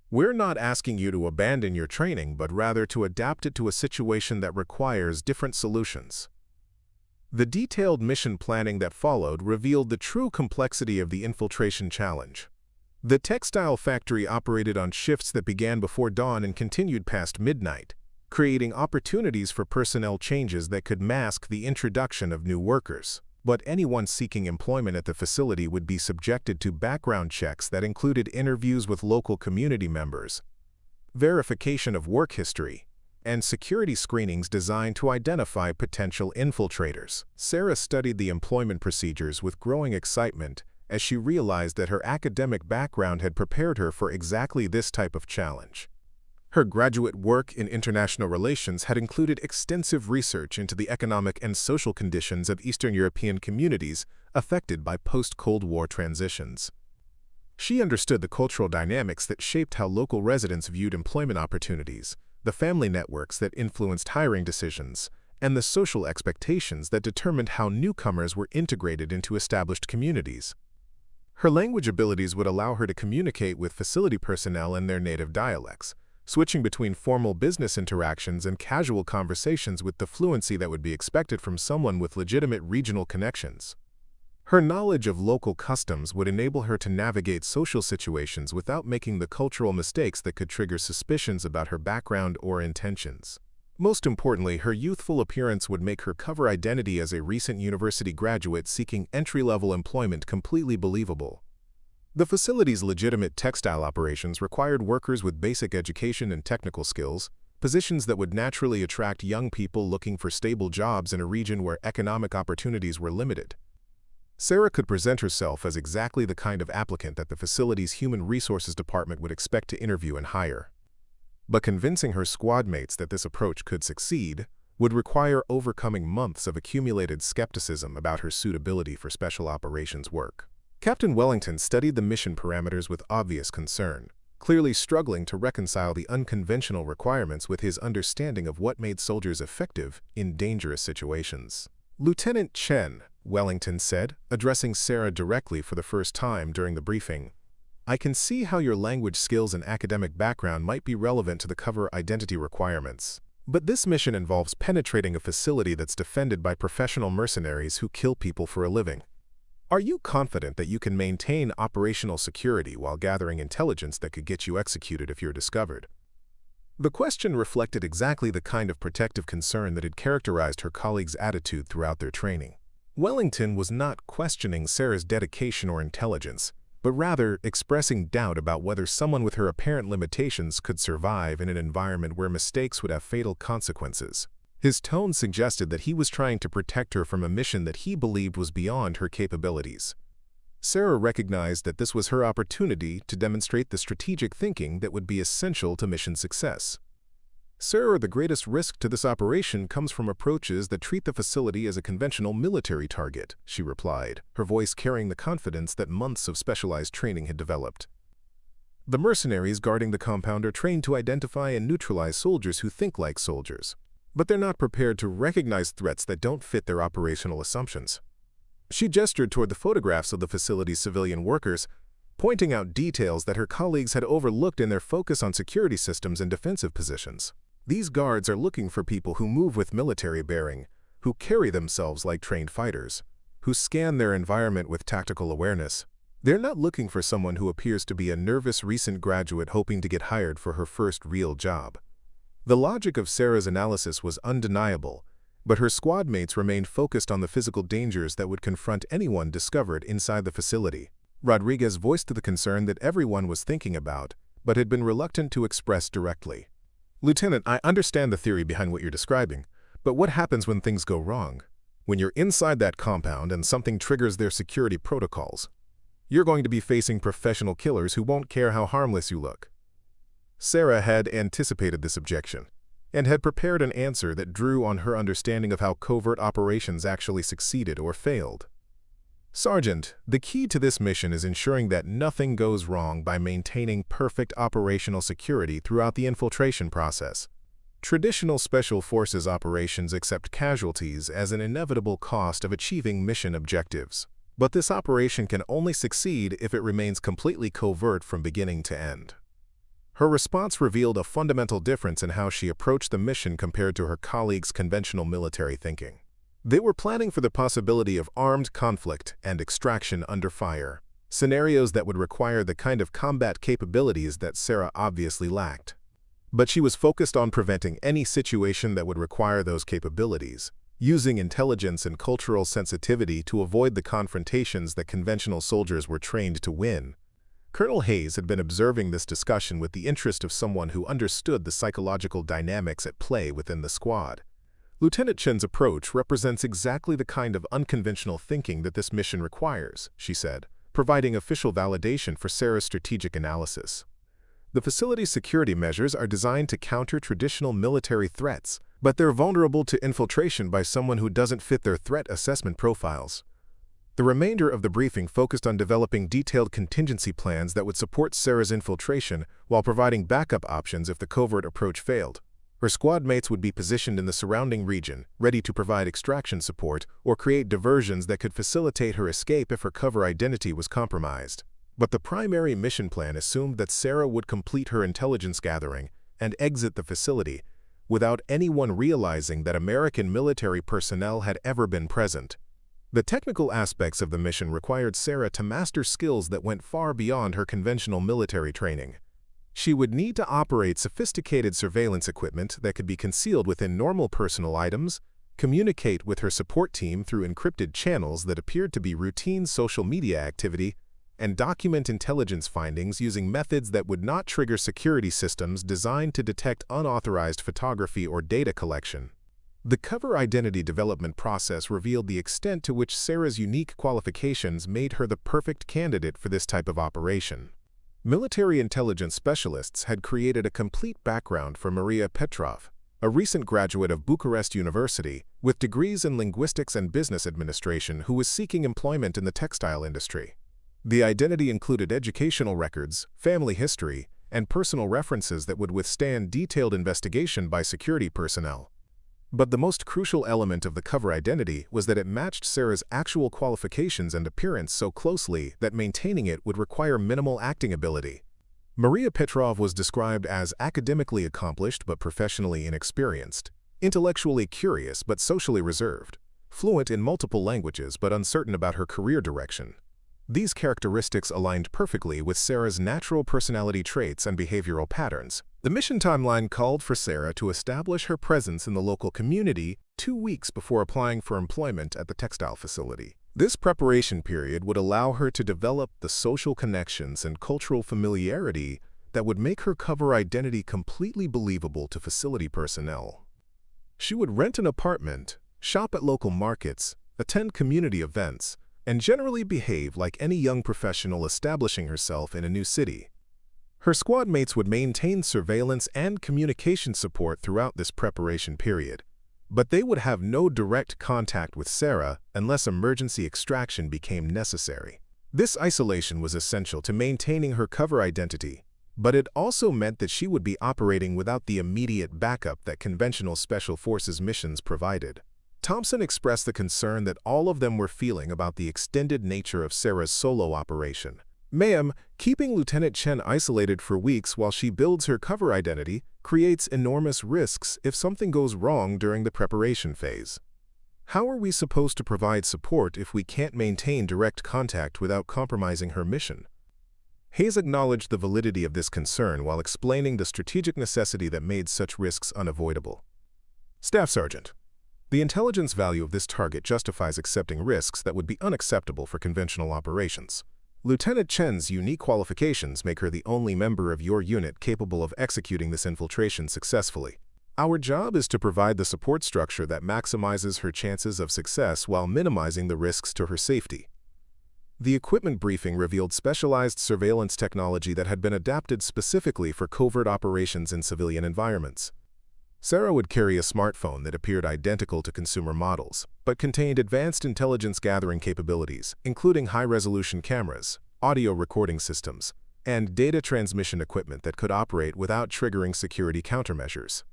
We're not asking you to abandon your training, but rather to adapt it to a situation that requires different solutions." The detailed mission planning that followed revealed the true complexity of the infiltration challenge. The textile factory operated on shifts that began before dawn and continued past midnight, creating opportunities for personnel changes that could mask the introduction of new workers. But anyone seeking employment at the facility would be subjected to background checks that included interviews with local community members, verification of work history, and security screenings designed to identify potential infiltrators. Sarah studied the employment procedures with growing excitement as she realized that her academic background had prepared her for exactly this type of challenge. Her graduate work in international relations had included extensive research into the economic and social conditions of Eastern European communities affected by post-Cold War transitions. She understood the cultural dynamics that shaped how local residents viewed employment opportunities, the family networks that influenced hiring decisions, and the social expectations that determined how newcomers were integrated into established communities. Her language abilities would allow her to communicate with facility personnel in their native dialects, switching between formal business interactions and casual conversations with the fluency that would be expected from someone with legitimate regional connections. Her knowledge of local customs would enable her to navigate social situations without making the cultural mistakes that could trigger suspicions about her background or intentions. Most importantly, her youthful appearance would make her cover identity as a recent university graduate seeking entry-level employment completely believable. The facility's legitimate textile operations required workers with basic education and technical skills, positions that would naturally attract young people looking for stable jobs in a region where economic opportunities were limited. Sarah could present herself as exactly the kind of applicant that the facility's human resources department would expect to interview and hire. But convincing her squad mates that this approach could succeed would require overcoming months of accumulated skepticism about her suitability for special operations work. Captain Wellington studied the mission parameters with obvious concern, clearly struggling to reconcile the unconventional requirements with his understanding of what made soldiers effective in dangerous situations. "Lieutenant Chen," Wellington said, addressing Sarah directly for the first time during the briefing, "I can see how your language skills and academic background might be relevant to the cover identity requirements. But this mission involves penetrating a facility that's defended by professional mercenaries who kill people for a living. Are you confident that you can maintain operational security while gathering intelligence that could get you executed if you're discovered?" The question reflected exactly the kind of protective concern that had characterized her colleagues' attitude throughout their training. Wellington was not questioning Sarah's dedication or intelligence, but rather expressing doubt about whether someone with her apparent limitations could survive in an environment where mistakes would have fatal consequences. His tone suggested that he was trying to protect her from a mission that he believed was beyond her capabilities. Sarah recognized that this was her opportunity to demonstrate the strategic thinking that would be essential to mission success. "Sir, the greatest risk to this operation comes from approaches that treat the facility as a conventional military target," she replied, her voice carrying the confidence that months of specialized training had developed. "The mercenaries guarding the compound are trained to identify and neutralize soldiers who think like soldiers, but they're not prepared to recognize threats that don't fit their operational assumptions." She gestured toward the photographs of the facility's civilian workers, pointing out details that her colleagues had overlooked in their focus on security systems and defensive positions. "These guards are looking for people who move with military bearing, who carry themselves like trained fighters, who scan their environment with tactical awareness. They're not looking for someone who appears to be a nervous recent graduate hoping to get hired for her first real job. The logic of Sarah's analysis was undeniable, but her squad mates remained focused on the physical dangers that would confront anyone discovered inside the facility. Rodriguez voiced the concern that everyone was thinking about, but had been reluctant to express directly. "Lieutenant, I understand the theory behind what you're describing, but what happens when things go wrong? When you're inside that compound and something triggers their security protocols, you're going to be facing professional killers who won't care how harmless you look." Sarah had anticipated this objection and had prepared an answer that drew on her understanding of how covert operations actually succeeded or failed. "Sergeant, the key to this mission is ensuring that nothing goes wrong by maintaining perfect operational security throughout the infiltration process. Traditional Special Forces operations accept casualties as an inevitable cost of achieving mission objectives. But this operation can only succeed if it remains completely covert from beginning to end." Her response revealed a fundamental difference in how she approached the mission compared to her colleagues' conventional military thinking. They were planning for the possibility of armed conflict and extraction under fire, scenarios that would require the kind of combat capabilities that Sarah obviously lacked. But she was focused on preventing any situation that would require those capabilities, using intelligence and cultural sensitivity to avoid the confrontations that conventional soldiers were trained to win. Colonel Hayes had been observing this discussion with the interest of someone who understood the psychological dynamics at play within the squad. "Lieutenant Chen's approach represents exactly the kind of unconventional thinking that this mission requires," she said, providing official validation for Sarah's strategic analysis. "The facility's security measures are designed to counter traditional military threats, but they're vulnerable to infiltration by someone who doesn't fit their threat assessment profiles." The remainder of the briefing focused on developing detailed contingency plans that would support Sarah's infiltration while providing backup options if the covert approach failed. Her squad mates would be positioned in the surrounding region, ready to provide extraction support or create diversions that could facilitate her escape if her cover identity was compromised. But the primary mission plan assumed that Sarah would complete her intelligence gathering and exit the facility without anyone realizing that American military personnel had ever been present. The technical aspects of the mission required Sarah to master skills that went far beyond her conventional military training. She would need to operate sophisticated surveillance equipment that could be concealed within normal personal items, communicate with her support team through encrypted channels that appeared to be routine social media activity, and document intelligence findings using methods that would not trigger security systems designed to detect unauthorized photography or data collection. The cover identity development process revealed the extent to which Sarah's unique qualifications made her the perfect candidate for this type of operation. Military intelligence specialists had created a complete background for Maria Petrov, a recent graduate of Bucharest University with degrees in linguistics and business administration who was seeking employment in the textile industry. The identity included educational records, family history, and personal references that would withstand detailed investigation by security personnel. But the most crucial element of the cover identity was that it matched Sarah's actual qualifications and appearance so closely that maintaining it would require minimal acting ability. Maria Petrov was described as academically accomplished but professionally inexperienced, intellectually curious but socially reserved, fluent in multiple languages but uncertain about her career direction. These characteristics aligned perfectly with Sarah's natural personality traits and behavioral patterns. The mission timeline called for Sarah to establish her presence in the local community 2 weeks before applying for employment at the textile facility. This preparation period would allow her to develop the social connections and cultural familiarity that would make her cover identity completely believable to facility personnel. She would rent an apartment, shop at local markets, attend community events, and generally behave like any young professional establishing herself in a new city. Her squad mates would maintain surveillance and communication support throughout this preparation period, but they would have no direct contact with Sarah unless emergency extraction became necessary. This isolation was essential to maintaining her cover identity, but it also meant that she would be operating without the immediate backup that conventional Special Forces missions provided. Thompson expressed the concern that all of them were feeling about the extended nature of Sarah's solo operation. "Ma'am, keeping Lieutenant Chen isolated for weeks while she builds her cover identity creates enormous risks if something goes wrong during the preparation phase." How are we supposed to provide support if we can't maintain direct contact without compromising her mission? Hayes acknowledged the validity of this concern while explaining the strategic necessity that made such risks unavoidable. Staff Sergeant, the intelligence value of this target justifies accepting risks that would be unacceptable for conventional operations. Lieutenant Chen's unique qualifications make her the only member of your unit capable of executing this infiltration successfully. Our job is to provide the support structure that maximizes her chances of success while minimizing the risks to her safety. The equipment briefing revealed specialized surveillance technology that had been adapted specifically for covert operations in civilian environments. Sarah would carry a smartphone that appeared identical to consumer models, but contained advanced intelligence gathering capabilities, including high-resolution cameras, audio recording systems, and data transmission equipment that could operate without triggering security countermeasures.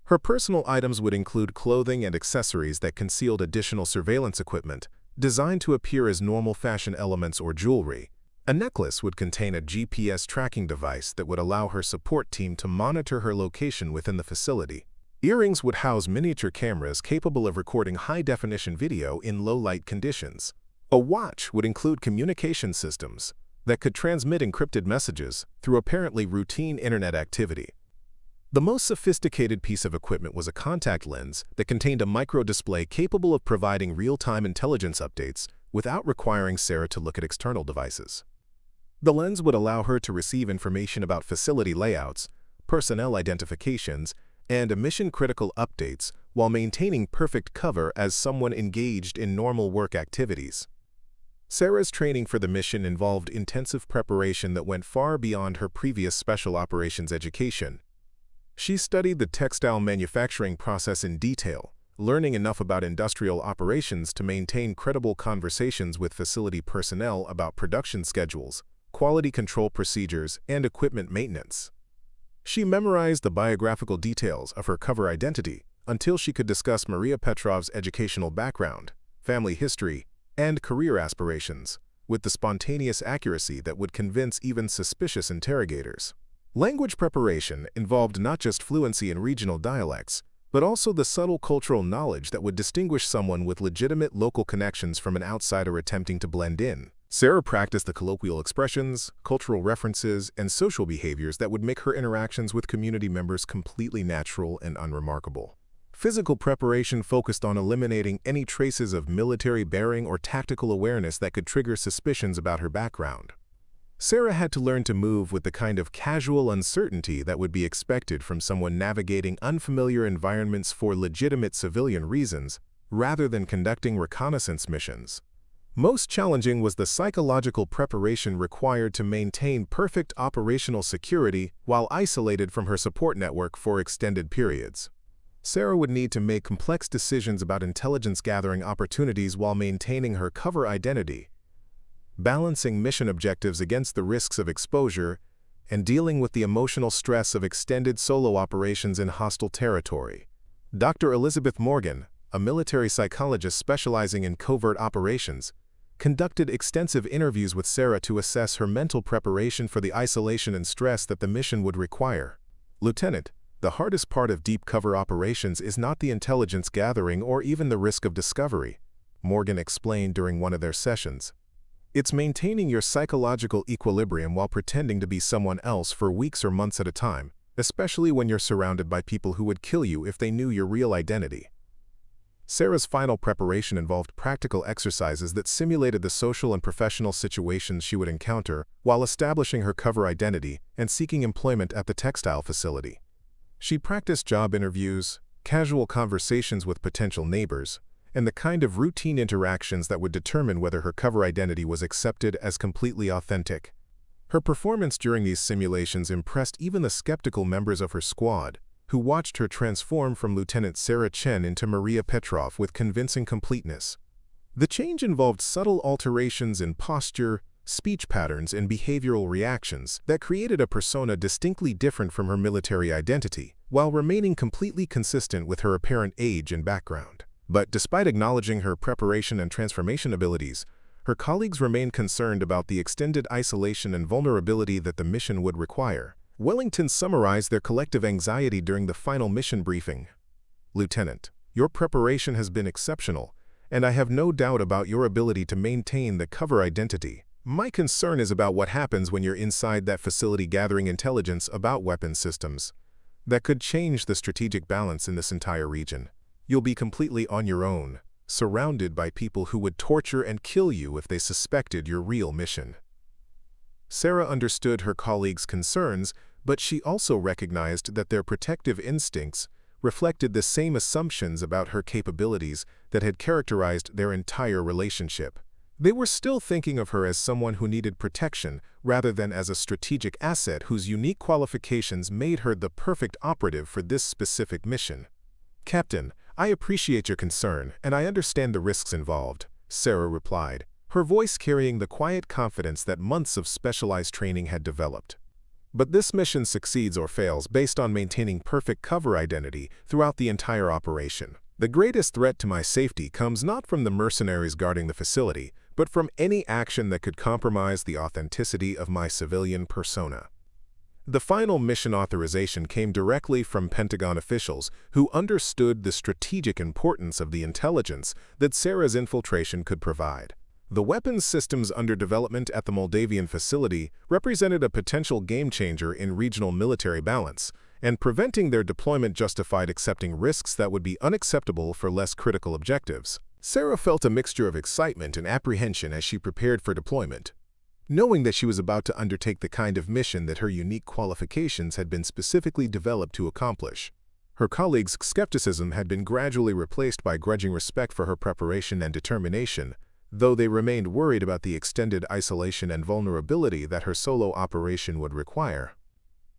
Her personal items would include clothing and accessories that concealed additional surveillance equipment, designed to appear as normal fashion elements or jewelry. A necklace would contain a GPS tracking device that would allow her support team to monitor her location within the facility. Earrings would house miniature cameras capable of recording high-definition video in low-light conditions. A watch would include communication systems that could transmit encrypted messages through apparently routine internet activity. The most sophisticated piece of equipment was a contact lens that contained a microdisplay capable of providing real-time intelligence updates without requiring Sarah to look at external devices. The lens would allow her to receive information about facility layouts, personnel identifications, and mission-critical updates while maintaining perfect cover as someone engaged in normal work activities. Sarah's training for the mission involved intensive preparation that went far beyond her previous special operations education. She studied the textile manufacturing process in detail, learning enough about industrial operations to maintain credible conversations with facility personnel about production schedules, quality control procedures, and equipment maintenance. She memorized the biographical details of her cover identity until she could discuss Maria Petrov's educational background, family history, and career aspirations with the spontaneous accuracy that would convince even suspicious interrogators. Language preparation involved not just fluency in regional dialects, but also the subtle cultural knowledge that would distinguish someone with legitimate local connections from an outsider attempting to blend in. Sarah practiced the colloquial expressions, cultural references, and social behaviors that would make her interactions with community members completely natural and unremarkable. Physical preparation focused on eliminating any traces of military bearing or tactical awareness that could trigger suspicions about her background. Sarah had to learn to move with the kind of casual uncertainty that would be expected from someone navigating unfamiliar environments for legitimate civilian reasons, rather than conducting reconnaissance missions. Most challenging was the psychological preparation required to maintain perfect operational security while isolated from her support network for extended periods. Sarah would need to make complex decisions about intelligence gathering opportunities while maintaining her cover identity, balancing mission objectives against the risks of exposure, and dealing with the emotional stress of extended solo operations in hostile territory. Dr. Elizabeth Morgan, a military psychologist specializing in covert operations, conducted extensive interviews with Sarah to assess her mental preparation for the isolation and stress that the mission would require. Lieutenant, the hardest part of deep cover operations is not the intelligence gathering or even the risk of discovery, Morgan explained during one of their sessions. It's maintaining your psychological equilibrium while pretending to be someone else for weeks or months at a time, especially when you're surrounded by people who would kill you if they knew your real identity. Sarah's final preparation involved practical exercises that simulated the social and professional situations she would encounter while establishing her cover identity and seeking employment at the textile facility. She practiced job interviews, casual conversations with potential neighbors, and the kind of routine interactions that would determine whether her cover identity was accepted as completely authentic. Her performance during these simulations impressed even the skeptical members of her squad, who watched her transform from Lieutenant Sarah Chen into Maria Petrov with convincing completeness. The change involved subtle alterations in posture, speech patterns, and behavioral reactions that created a persona distinctly different from her military identity, while remaining completely consistent with her apparent age and background. But despite acknowledging her preparation and transformation abilities, her colleagues remained concerned about the extended isolation and vulnerability that the mission would require. Wellington summarized their collective anxiety during the final mission briefing. Lieutenant, Your preparation has been exceptional, and I have no doubt about your ability to maintain the cover identity. My concern is about what happens when you're inside that facility gathering intelligence about weapons systems. That could change the strategic balance in this entire region. You'll be completely on your own, surrounded by people who would torture and kill you if they suspected your real mission. Sarah understood her colleagues' concerns, but she also recognized that their protective instincts reflected the same assumptions about her capabilities that had characterized their entire relationship. They were still thinking of her as someone who needed protection rather than as a strategic asset whose unique qualifications made her the perfect operative for this specific mission. "Captain, I appreciate your concern, and I understand the risks involved," Sarah replied, her voice carrying the quiet confidence that months of specialized training had developed. "But this mission succeeds or fails based on maintaining perfect cover identity throughout the entire operation. The greatest threat to my safety comes not from the mercenaries guarding the facility, but from any action that could compromise the authenticity of my civilian persona." The final mission authorization came directly from Pentagon officials who understood the strategic importance of the intelligence that Sarah's infiltration could provide. The weapons systems under development at the Moldavian facility represented a potential game-changer in regional military balance, and preventing their deployment justified accepting risks that would be unacceptable for less critical objectives. Sarah felt a mixture of excitement and apprehension as she prepared for deployment, knowing that she was about to undertake the kind of mission that her unique qualifications had been specifically developed to accomplish. Her colleagues' skepticism had been gradually replaced by grudging respect for her preparation and determination, though they remained worried about the extended isolation and vulnerability that her solo operation would require.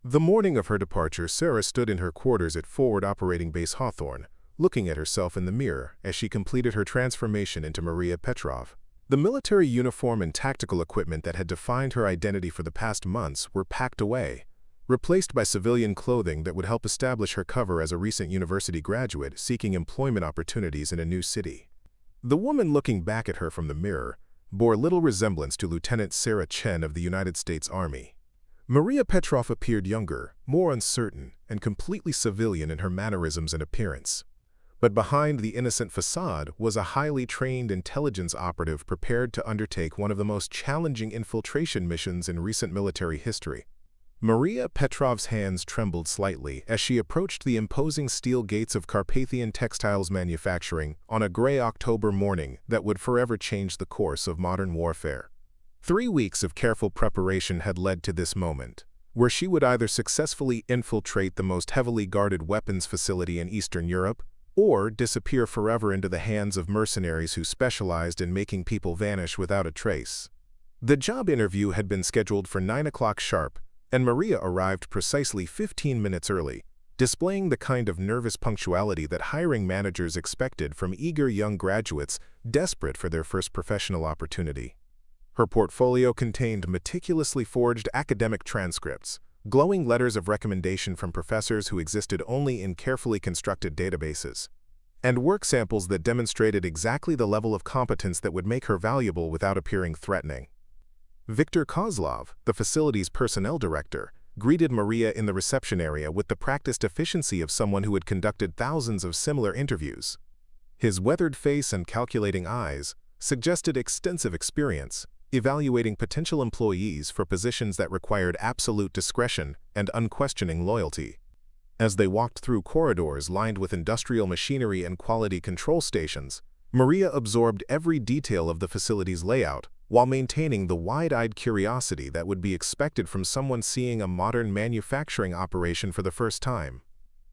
The morning of her departure, Sarah stood in her quarters at Forward Operating Base Hawthorne, looking at herself in the mirror as she completed her transformation into Maria Petrov. The military uniform and tactical equipment that had defined her identity for the past months were packed away, replaced by civilian clothing that would help establish her cover as a recent university graduate seeking employment opportunities in a new city. The woman looking back at her from the mirror bore little resemblance to Lieutenant Sarah Chen of the United States Army. Maria Petrov appeared younger, more uncertain, and completely civilian in her mannerisms and appearance. But behind the innocent facade was a highly trained intelligence operative prepared to undertake one of the most challenging infiltration missions in recent military history. Maria Petrov's hands trembled slightly as she approached the imposing steel gates of Carpathian Textiles Manufacturing on a gray October morning that would forever change the course of modern warfare. 3 weeks of careful preparation had led to this moment, where she would either successfully infiltrate the most heavily guarded weapons facility in Eastern Europe, or disappear forever into the hands of mercenaries who specialized in making people vanish without a trace. The job interview had been scheduled for 9 o'clock sharp, and Maria arrived precisely 15 minutes early, displaying the kind of nervous punctuality that hiring managers expected from eager young graduates desperate for their first professional opportunity. Her portfolio contained meticulously forged academic transcripts, glowing letters of recommendation from professors who existed only in carefully constructed databases, and work samples that demonstrated exactly the level of competence that would make her valuable without appearing threatening. Viktor Kozlov, the facility's personnel director, greeted Maria in the reception area with the practiced efficiency of someone who had conducted thousands of similar interviews. His weathered face and calculating eyes suggested extensive experience, evaluating potential employees for positions that required absolute discretion and unquestioning loyalty. As they walked through corridors lined with industrial machinery and quality control stations, Maria absorbed every detail of the facility's layout, while maintaining the wide-eyed curiosity that would be expected from someone seeing a modern manufacturing operation for the first time.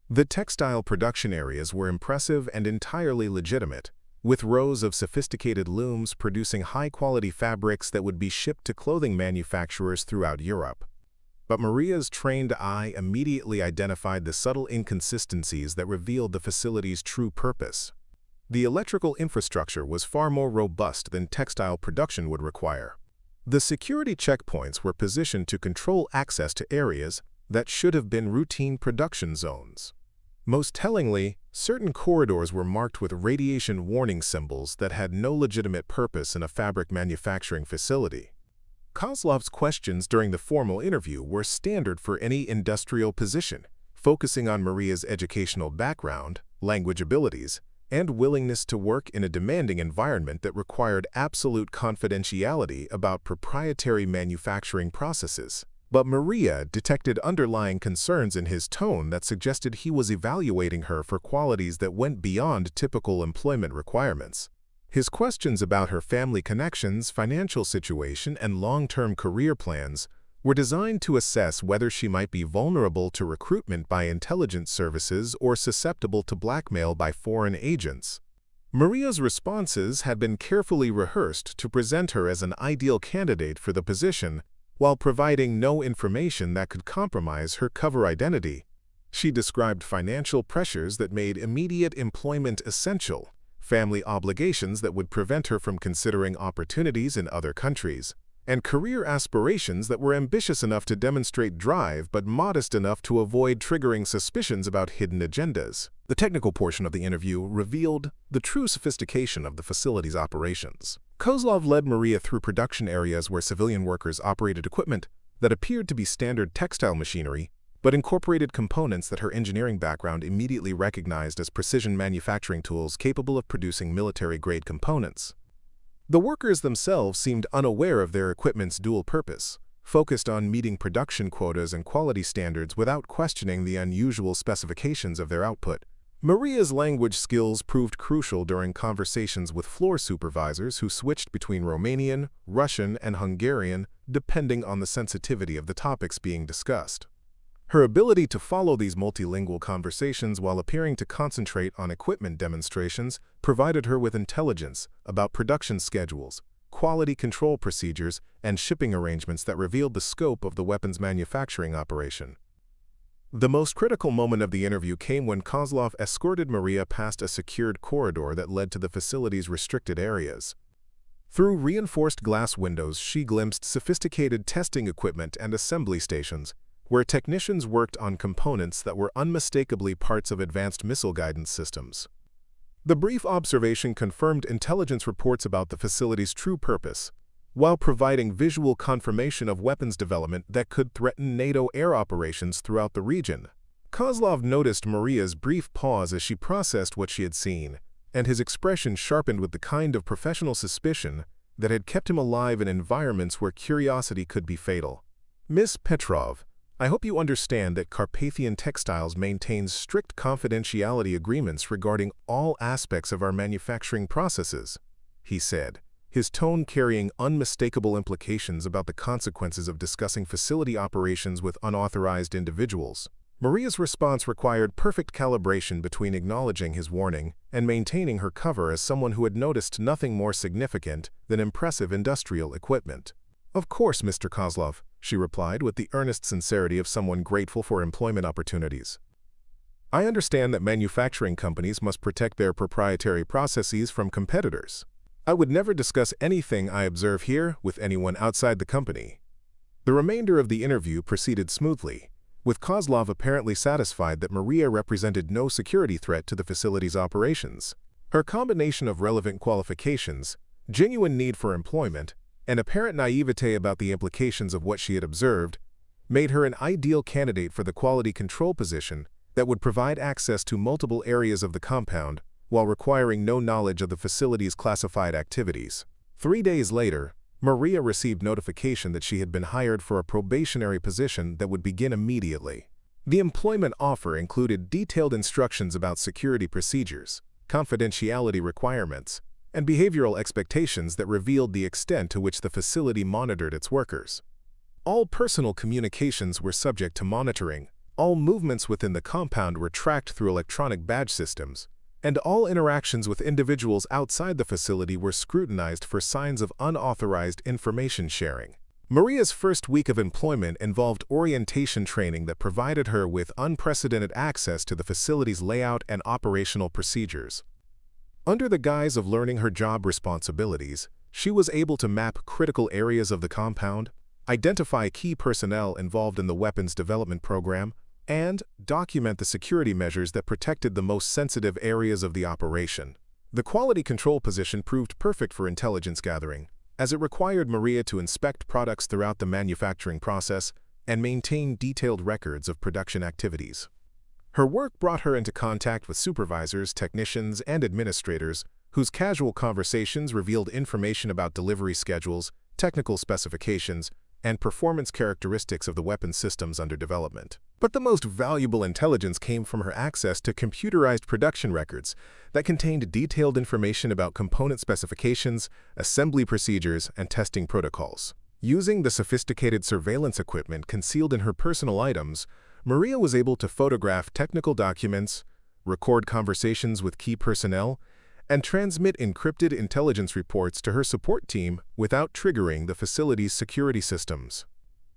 The textile production areas were impressive and entirely legitimate, with rows of sophisticated looms producing high-quality fabrics that would be shipped to clothing manufacturers throughout Europe. But Maria's trained eye immediately identified the subtle inconsistencies that revealed the facility's true purpose. The electrical infrastructure was far more robust than textile production would require. The security checkpoints were positioned to control access to areas that should have been routine production zones. Most tellingly, certain corridors were marked with radiation warning symbols that had no legitimate purpose in a fabric manufacturing facility. Kozlov's questions during the formal interview were standard for any industrial position, focusing on Maria's educational background, language abilities, and willingness to work in a demanding environment that required absolute confidentiality about proprietary manufacturing processes. But Maria detected underlying concerns in his tone that suggested he was evaluating her for qualities that went beyond typical employment requirements. His questions about her family connections, financial situation, and long-term career plans were designed to assess whether she might be vulnerable to recruitment by intelligence services or susceptible to blackmail by foreign agents. Maria's responses had been carefully rehearsed to present her as an ideal candidate for the position, while providing no information that could compromise her cover identity. She described financial pressures that made immediate employment essential, family obligations that would prevent her from considering opportunities in other countries, and career aspirations that were ambitious enough to demonstrate drive but modest enough to avoid triggering suspicions about hidden agendas. The technical portion of the interview revealed the true sophistication of the facility's operations. Kozlov led Maria through production areas where civilian workers operated equipment that appeared to be standard textile machinery, but incorporated components that her engineering background immediately recognized as precision manufacturing tools capable of producing military-grade components. The workers themselves seemed unaware of their equipment's dual purpose, focused on meeting production quotas and quality standards without questioning the unusual specifications of their output. Maria's language skills proved crucial during conversations with floor supervisors who switched between Romanian, Russian, and Hungarian depending on the sensitivity of the topics being discussed. Her ability to follow these multilingual conversations while appearing to concentrate on equipment demonstrations provided her with intelligence about production schedules, quality control procedures, and shipping arrangements that revealed the scope of the weapons manufacturing operation. The most critical moment of the interview came when Kozlov escorted Maria past a secured corridor that led to the facility's restricted areas. Through reinforced glass windows, she glimpsed sophisticated testing equipment and assembly stations, where technicians worked on components that were unmistakably parts of advanced missile guidance systems. The brief observation confirmed intelligence reports about the facility's true purpose, while providing visual confirmation of weapons development that could threaten NATO air operations throughout the region. Kozlov noticed Maria's brief pause as she processed what she had seen, and his expression sharpened with the kind of professional suspicion that had kept him alive in environments where curiosity could be fatal. "Miss Petrov, I hope you understand that Carpathian Textiles maintains strict confidentiality agreements regarding all aspects of our manufacturing processes," he said, his tone carrying unmistakable implications about the consequences of discussing facility operations with unauthorized individuals. Maria's response required perfect calibration between acknowledging his warning and maintaining her cover as someone who had noticed nothing more significant than impressive industrial equipment. "Of course, Mr. Kozlov," she replied with the earnest sincerity of someone grateful for employment opportunities. "I understand that manufacturing companies must protect their proprietary processes from competitors. I would never discuss anything I observe here with anyone outside the company." The remainder of the interview proceeded smoothly, with Kozlov apparently satisfied that Maria represented no security threat to the facility's operations. Her combination of relevant qualifications, genuine need for employment, and apparent naivete about the implications of what she had observed made her an ideal candidate for the quality control position that would provide access to multiple areas of the compound while requiring no knowledge of the facility's classified activities. 3 days later, Maria received notification that she had been hired for a probationary position that would begin immediately. The employment offer included detailed instructions about security procedures, confidentiality requirements, and behavioral expectations that revealed the extent to which the facility monitored its workers. All personal communications were subject to monitoring, all movements within the compound were tracked through electronic badge systems, and all interactions with individuals outside the facility were scrutinized for signs of unauthorized information sharing. Maria's first week of employment involved orientation training that provided her with unprecedented access to the facility's layout and operational procedures. Under the guise of learning her job responsibilities, she was able to map critical areas of the compound, identify key personnel involved in the weapons development program, and document the security measures that protected the most sensitive areas of the operation. The quality control position proved perfect for intelligence gathering, as it required Maria to inspect products throughout the manufacturing process and maintain detailed records of production activities. Her work brought her into contact with supervisors, technicians, and administrators whose casual conversations revealed information about delivery schedules, technical specifications, and performance characteristics of the weapon systems under development. But the most valuable intelligence came from her access to computerized production records that contained detailed information about component specifications, assembly procedures, and testing protocols. Using the sophisticated surveillance equipment concealed in her personal items, Maria was able to photograph technical documents, record conversations with key personnel, and transmit encrypted intelligence reports to her support team without triggering the facility's security systems.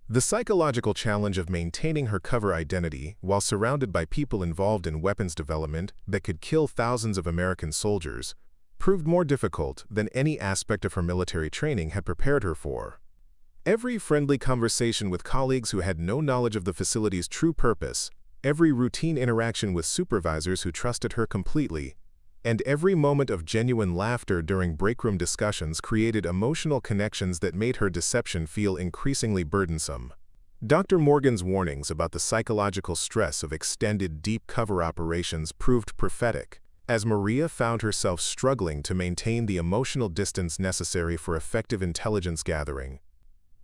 The psychological challenge of maintaining her cover identity while surrounded by people involved in weapons development that could kill thousands of American soldiers proved more difficult than any aspect of her military training had prepared her for. Every friendly conversation with colleagues who had no knowledge of the facility's true purpose, every routine interaction with supervisors who trusted her completely, and every moment of genuine laughter during breakroom discussions created emotional connections that made her deception feel increasingly burdensome. Dr. Morgan's warnings about the psychological stress of extended deep cover operations proved prophetic, as Maria found herself struggling to maintain the emotional distance necessary for effective intelligence gathering.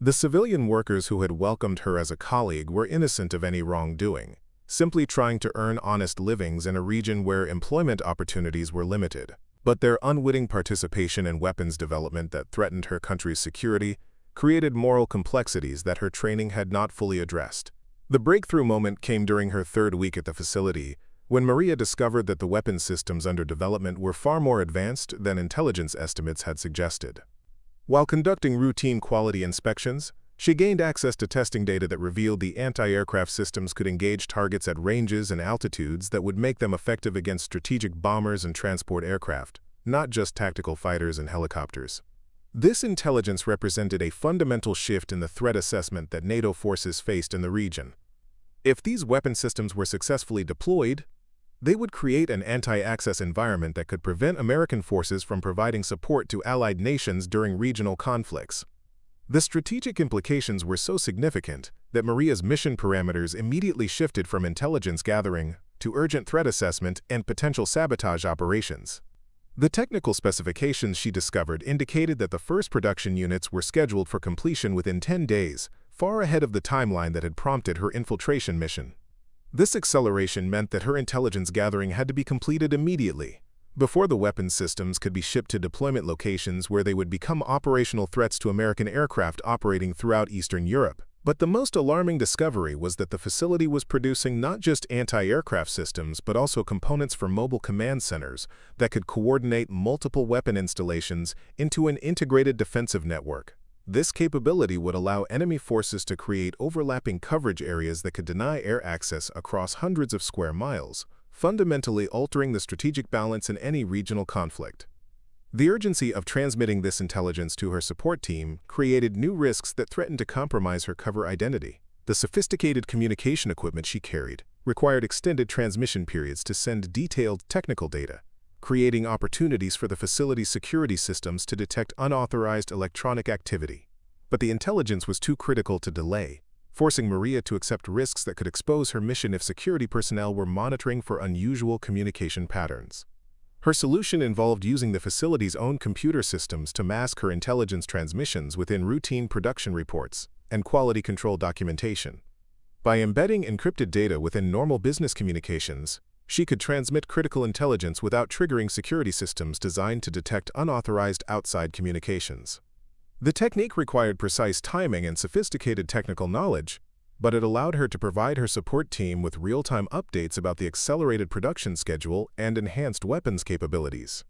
The civilian workers who had welcomed her as a colleague were innocent of any wrongdoing, simply trying to earn honest livings in a region where employment opportunities were limited. But their unwitting participation in weapons development that threatened her country's security created moral complexities that her training had not fully addressed. The breakthrough moment came during her third week at the facility, when Maria discovered that the weapons systems under development were far more advanced than intelligence estimates had suggested. While conducting routine quality inspections, she gained access to testing data that revealed the anti-aircraft systems could engage targets at ranges and altitudes that would make them effective against strategic bombers and transport aircraft, not just tactical fighters and helicopters. This intelligence represented a fundamental shift in the threat assessment that NATO forces faced in the region. If these weapon systems were successfully deployed, they would create an anti-access environment that could prevent American forces from providing support to allied nations during regional conflicts. The strategic implications were so significant that Maria's mission parameters immediately shifted from intelligence gathering to urgent threat assessment and potential sabotage operations. The technical specifications she discovered indicated that the first production units were scheduled for completion within 10 days, far ahead of the timeline that had prompted her infiltration mission. This acceleration meant that her intelligence gathering had to be completed immediately, before the weapons systems could be shipped to deployment locations where they would become operational threats to American aircraft operating throughout Eastern Europe. But the most alarming discovery was that the facility was producing not just anti-aircraft systems but also components for mobile command centers that could coordinate multiple weapon installations into an integrated defensive network. This capability would allow enemy forces to create overlapping coverage areas that could deny air access across hundreds of square miles, fundamentally altering the strategic balance in any regional conflict. The urgency of transmitting this intelligence to her support team created new risks that threatened to compromise her cover identity. The sophisticated communication equipment she carried required extended transmission periods to send detailed technical data, creating opportunities for the facility's security systems to detect unauthorized electronic activity. But the intelligence was too critical to delay, forcing Maria to accept risks that could expose her mission if security personnel were monitoring for unusual communication patterns. Her solution involved using the facility's own computer systems to mask her intelligence transmissions within routine production reports and quality control documentation. By embedding encrypted data within normal business communications, she could transmit critical intelligence without triggering security systems designed to detect unauthorized outside communications. The technique required precise timing and sophisticated technical knowledge, but it allowed her to provide her support team with real-time updates about the accelerated production schedule and enhanced weapons capabilities.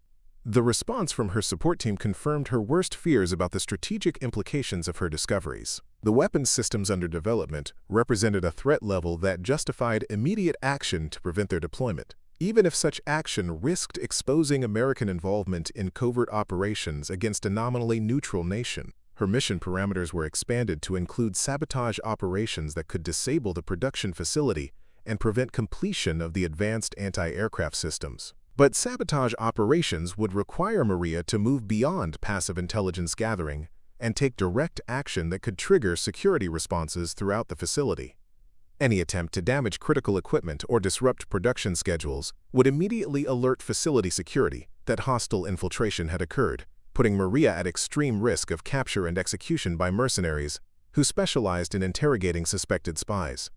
The response from her support team confirmed her worst fears about the strategic implications of her discoveries. The weapons systems under development represented a threat level that justified immediate action to prevent their deployment, even if such action risked exposing American involvement in covert operations against a nominally neutral nation. Her mission parameters were expanded to include sabotage operations that could disable the production facility and prevent completion of the advanced anti-aircraft systems. But sabotage operations would require Maria to move beyond passive intelligence gathering and take direct action that could trigger security responses throughout the facility. Any attempt to damage critical equipment or disrupt production schedules would immediately alert facility security that hostile infiltration had occurred, putting Maria at extreme risk of capture and execution by mercenaries who specialized in interrogating suspected spies.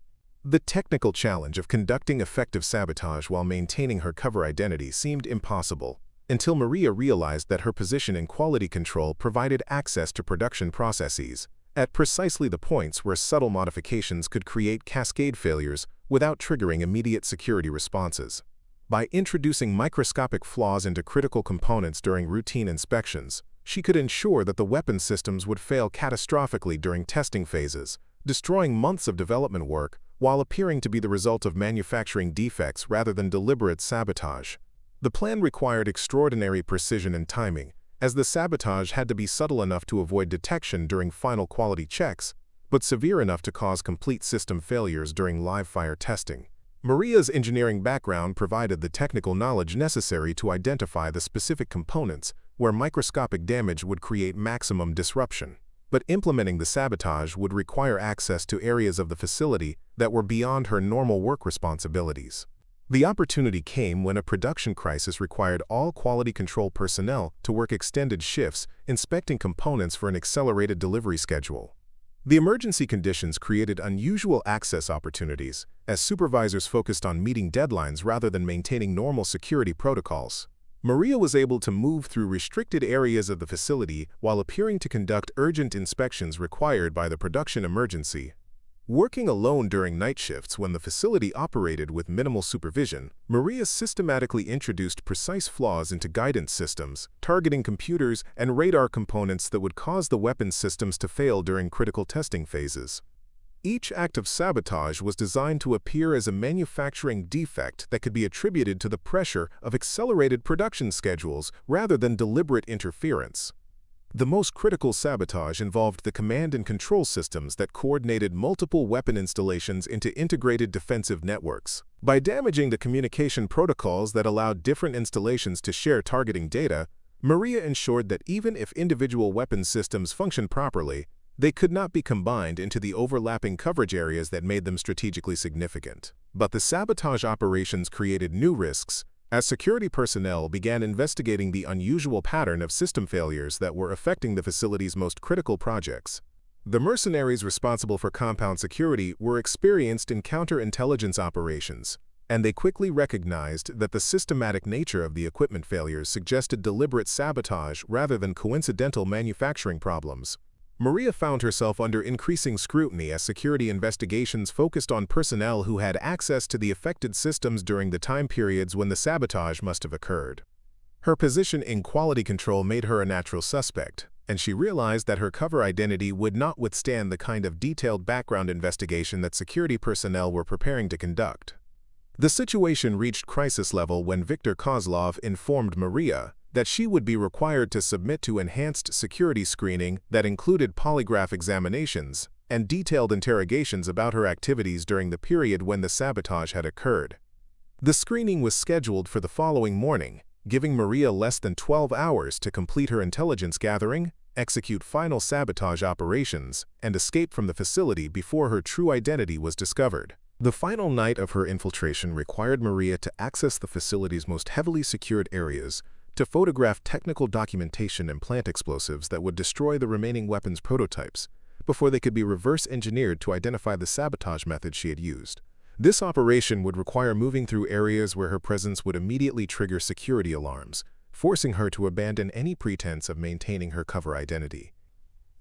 The technical challenge of conducting effective sabotage while maintaining her cover identity seemed impossible, until Maria realized that her position in quality control provided access to production processes at precisely the points where subtle modifications could create cascade failures without triggering immediate security responses. By introducing microscopic flaws into critical components during routine inspections, she could ensure that the weapon systems would fail catastrophically during testing phases, destroying months of development work while appearing to be the result of manufacturing defects rather than deliberate sabotage. The plan required extraordinary precision and timing, as the sabotage had to be subtle enough to avoid detection during final quality checks, but severe enough to cause complete system failures during live-fire testing. Maria's engineering background provided the technical knowledge necessary to identify the specific components where microscopic damage would create maximum disruption. But implementing the sabotage would require access to areas of the facility that were beyond her normal work responsibilities. The opportunity came when a production crisis required all quality control personnel to work extended shifts inspecting components for an accelerated delivery schedule. The emergency conditions created unusual access opportunities, as supervisors focused on meeting deadlines rather than maintaining normal security protocols. Maria was able to move through restricted areas of the facility while appearing to conduct urgent inspections required by the production emergency. Working alone during night shifts when the facility operated with minimal supervision, Maria systematically introduced precise flaws into guidance systems, targeting computers and radar components that would cause the weapons systems to fail during critical testing phases. Each act of sabotage was designed to appear as a manufacturing defect that could be attributed to the pressure of accelerated production schedules rather than deliberate interference. The most critical sabotage involved the command and control systems that coordinated multiple weapon installations into integrated defensive networks. By damaging the communication protocols that allowed different installations to share targeting data, Maria ensured that even if individual weapon systems functioned properly, they could not be combined into the overlapping coverage areas that made them strategically significant. But the sabotage operations created new risks, as security personnel began investigating the unusual pattern of system failures that were affecting the facility's most critical projects. The mercenaries responsible for compound security were experienced in counterintelligence operations, and they quickly recognized that the systematic nature of the equipment failures suggested deliberate sabotage rather than coincidental manufacturing problems. Maria found herself under increasing scrutiny as security investigations focused on personnel who had access to the affected systems during the time periods when the sabotage must have occurred. Her position in quality control made her a natural suspect, and she realized that her cover identity would not withstand the kind of detailed background investigation that security personnel were preparing to conduct. The situation reached crisis level when Viktor Kozlov informed Maria that she would be required to submit to enhanced security screening that included polygraph examinations and detailed interrogations about her activities during the period when the sabotage had occurred. The screening was scheduled for the following morning, giving Maria less than 12 hours to complete her intelligence gathering, execute final sabotage operations, and escape from the facility before her true identity was discovered. The final night of her infiltration required Maria to access the facility's most heavily secured areas, to photograph technical documentation and plant explosives that would destroy the remaining weapons prototypes before they could be reverse engineered to identify the sabotage method she had used. This operation would require moving through areas where her presence would immediately trigger security alarms, forcing her to abandon any pretense of maintaining her cover identity.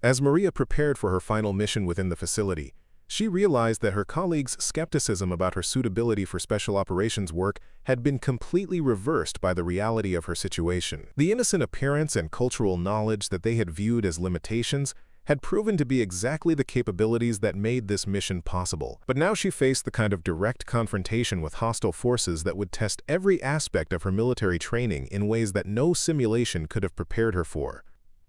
As Maria prepared for her final mission within the facility, she realized that her colleagues' skepticism about her suitability for special operations work had been completely reversed by the reality of her situation. The innocent appearance and cultural knowledge that they had viewed as limitations had proven to be exactly the capabilities that made this mission possible. But now she faced the kind of direct confrontation with hostile forces that would test every aspect of her military training in ways that no simulation could have prepared her for.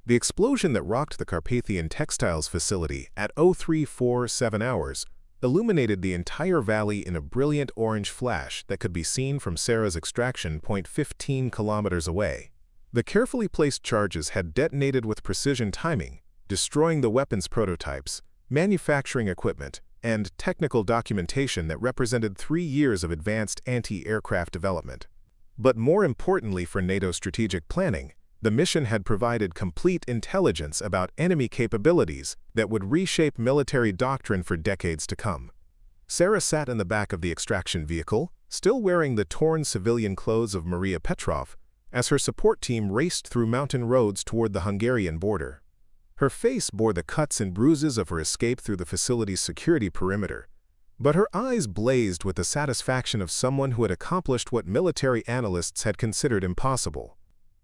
The explosion that rocked the Carpathian Textiles facility at 0347 hours illuminated the entire valley in a brilliant orange flash that could be seen from Sarah's extraction point 15 kilometers away. The carefully placed charges had detonated with precision timing, destroying the weapons prototypes, manufacturing equipment, and technical documentation that represented 3 years of advanced anti-aircraft development. But more importantly for NATO's strategic planning, the mission had provided complete intelligence about enemy capabilities that would reshape military doctrine for decades to come. Sarah sat in the back of the extraction vehicle, still wearing the torn civilian clothes of Maria Petrov, as her support team raced through mountain roads toward the Hungarian border. Her face bore the cuts and bruises of her escape through the facility's security perimeter, but her eyes blazed with the satisfaction of someone who had accomplished what military analysts had considered impossible.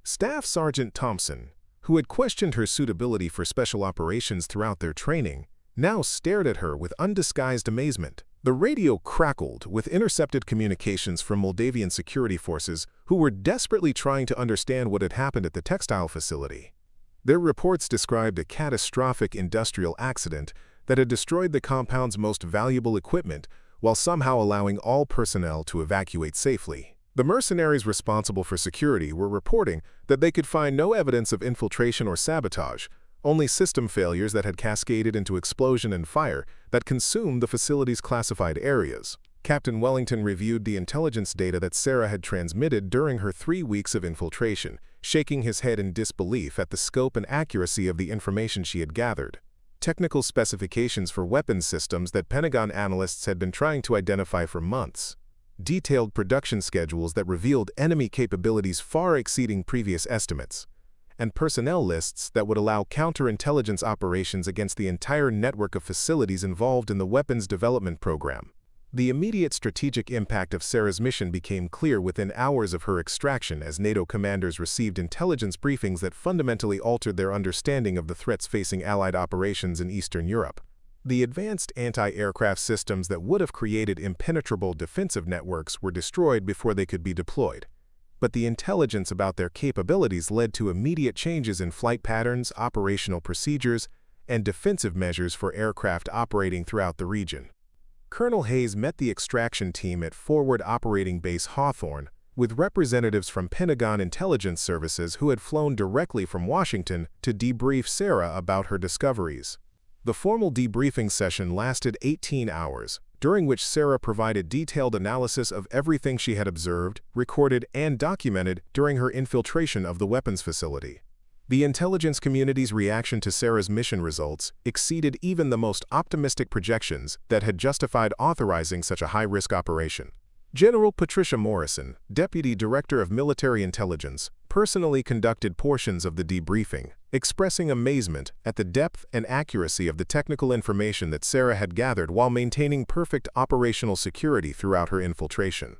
Staff Sergeant Thompson, who had questioned her suitability for special operations throughout their training, now stared at her with undisguised amazement. The radio crackled with intercepted communications from Moldavian security forces who were desperately trying to understand what had happened at the textile facility. Their reports described a catastrophic industrial accident that had destroyed the compound's most valuable equipment while somehow allowing all personnel to evacuate safely. The mercenaries responsible for security were reporting that they could find no evidence of infiltration or sabotage, only system failures that had cascaded into explosion and fire that consumed the facility's classified areas. Captain Wellington reviewed the intelligence data that Sarah had transmitted during her 3 weeks of infiltration, shaking his head in disbelief at the scope and accuracy of the information she had gathered. Technical specifications for weapons systems that Pentagon analysts had been trying to identify for months. Detailed production schedules that revealed enemy capabilities far exceeding previous estimates, and personnel lists that would allow counterintelligence operations against the entire network of facilities involved in the weapons development program. The immediate strategic impact of Sarah's mission became clear within hours of her extraction as NATO commanders received intelligence briefings that fundamentally altered their understanding of the threats facing Allied operations in Eastern Europe. The advanced anti-aircraft systems that would have created impenetrable defensive networks were destroyed before they could be deployed. But the intelligence about their capabilities led to immediate changes in flight patterns, operational procedures, and defensive measures for aircraft operating throughout the region. Colonel Hayes met the extraction team at Forward Operating Base Hawthorne, with representatives from Pentagon intelligence services who had flown directly from Washington to debrief Sarah about her discoveries. The formal debriefing session lasted 18 hours, during which Sarah provided detailed analysis of everything she had observed, recorded, and documented during her infiltration of the weapons facility. The intelligence community's reaction to Sarah's mission results exceeded even the most optimistic projections that had justified authorizing such a high-risk operation. General Patricia Morrison, Deputy Director of Military Intelligence, personally conducted portions of the debriefing, expressing amazement at the depth and accuracy of the technical information that Sarah had gathered while maintaining perfect operational security throughout her infiltration.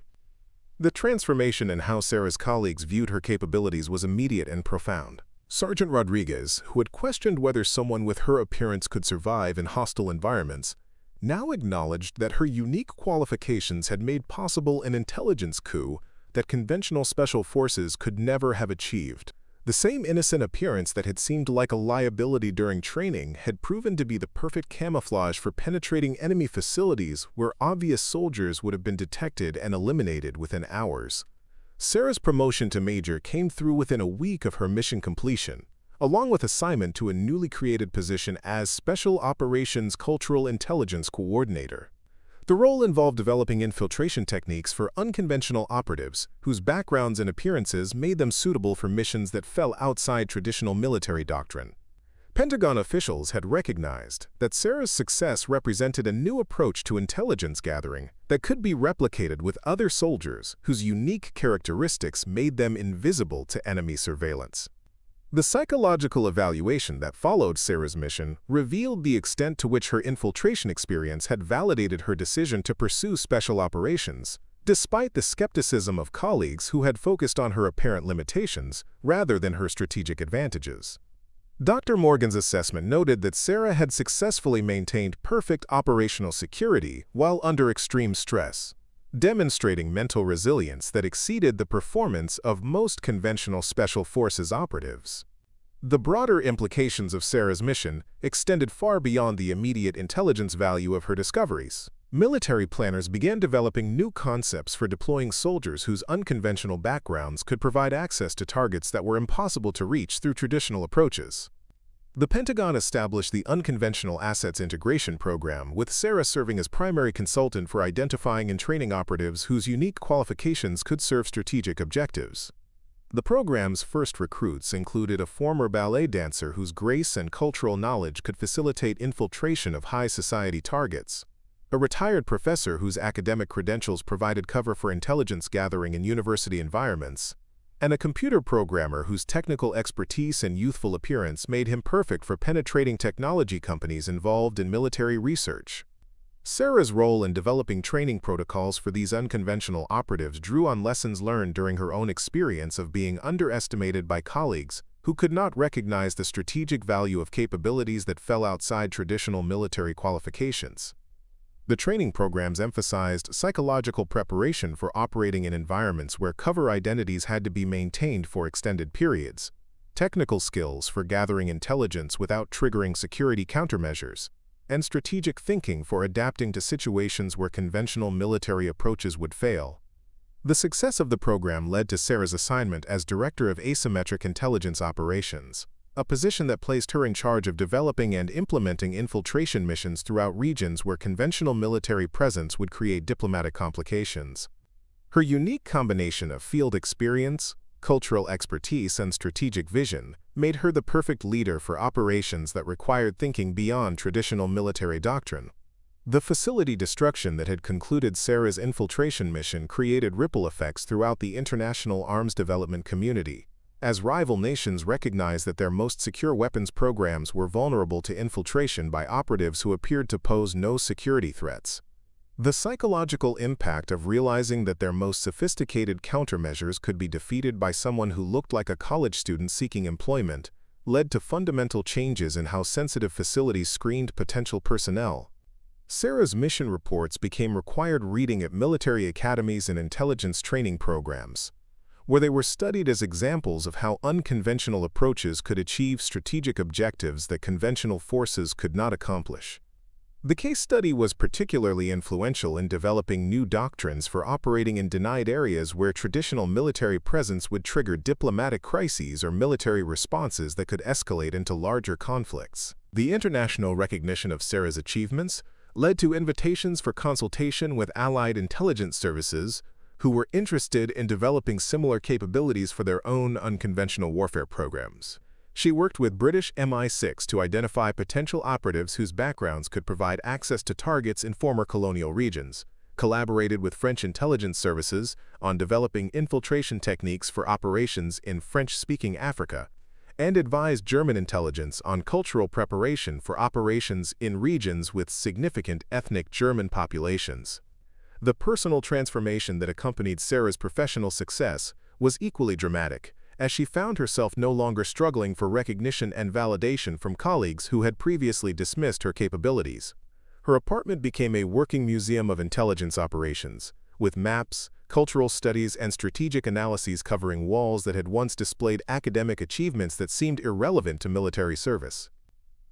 The transformation in how Sarah's colleagues viewed her capabilities was immediate and profound. Sergeant Rodriguez, who had questioned whether someone with her appearance could survive in hostile environments, now acknowledged that her unique qualifications had made possible an intelligence coup that conventional special forces could never have achieved. The same innocent appearance that had seemed like a liability during training had proven to be the perfect camouflage for penetrating enemy facilities where obvious soldiers would have been detected and eliminated within hours. Sarah's promotion to major came through within a week of her mission completion, along with assignment to a newly created position as Special Operations Cultural Intelligence Coordinator. The role involved developing infiltration techniques for unconventional operatives whose backgrounds and appearances made them suitable for missions that fell outside traditional military doctrine. Pentagon officials had recognized that Sarah's success represented a new approach to intelligence gathering that could be replicated with other soldiers whose unique characteristics made them invisible to enemy surveillance. The psychological evaluation that followed Sarah's mission revealed the extent to which her infiltration experience had validated her decision to pursue special operations, despite the skepticism of colleagues who had focused on her apparent limitations rather than her strategic advantages. Dr. Morgan's assessment noted that Sarah had successfully maintained perfect operational security while under extreme stress, demonstrating mental resilience that exceeded the performance of most conventional special forces operatives. The broader implications of Sarah's mission extended far beyond the immediate intelligence value of her discoveries. Military planners began developing new concepts for deploying soldiers whose unconventional backgrounds could provide access to targets that were impossible to reach through traditional approaches. The Pentagon established the Unconventional Assets Integration Program, with Sarah serving as primary consultant for identifying and training operatives whose unique qualifications could serve strategic objectives. The program's first recruits included a former ballet dancer whose grace and cultural knowledge could facilitate infiltration of high society targets, a retired professor whose academic credentials provided cover for intelligence gathering in university environments, and a computer programmer whose technical expertise and youthful appearance made him perfect for penetrating technology companies involved in military research. Sarah's role in developing training protocols for these unconventional operatives drew on lessons learned during her own experience of being underestimated by colleagues who could not recognize the strategic value of capabilities that fell outside traditional military qualifications. The training programs emphasized psychological preparation for operating in environments where cover identities had to be maintained for extended periods, technical skills for gathering intelligence without triggering security countermeasures, and strategic thinking for adapting to situations where conventional military approaches would fail. The success of the program led to Sarah's assignment as Director of Asymmetric Intelligence Operations, a position that placed her in charge of developing and implementing infiltration missions throughout regions where conventional military presence would create diplomatic complications. Her unique combination of field experience, cultural expertise, and strategic vision made her the perfect leader for operations that required thinking beyond traditional military doctrine. The facility destruction that had concluded Sarah's infiltration mission created ripple effects throughout the international arms development community, as rival nations recognized that their most secure weapons programs were vulnerable to infiltration by operatives who appeared to pose no security threats. The psychological impact of realizing that their most sophisticated countermeasures could be defeated by someone who looked like a college student seeking employment led to fundamental changes in how sensitive facilities screened potential personnel. Sarah's mission reports became required reading at military academies and intelligence training programs, where they were studied as examples of how unconventional approaches could achieve strategic objectives that conventional forces could not accomplish. The case study was particularly influential in developing new doctrines for operating in denied areas where traditional military presence would trigger diplomatic crises or military responses that could escalate into larger conflicts. The international recognition of Sarah's achievements led to invitations for consultation with allied intelligence services who were interested in developing similar capabilities for their own unconventional warfare programs. She worked with British MI6 to identify potential operatives whose backgrounds could provide access to targets in former colonial regions, collaborated with French intelligence services on developing infiltration techniques for operations in French-speaking Africa, and advised German intelligence on cultural preparation for operations in regions with significant ethnic German populations. The personal transformation that accompanied Sarah's professional success was equally dramatic, as she found herself no longer struggling for recognition and validation from colleagues who had previously dismissed her capabilities. Her apartment became a working museum of intelligence operations, with maps, cultural studies, and strategic analyses covering walls that had once displayed academic achievements that seemed irrelevant to military service.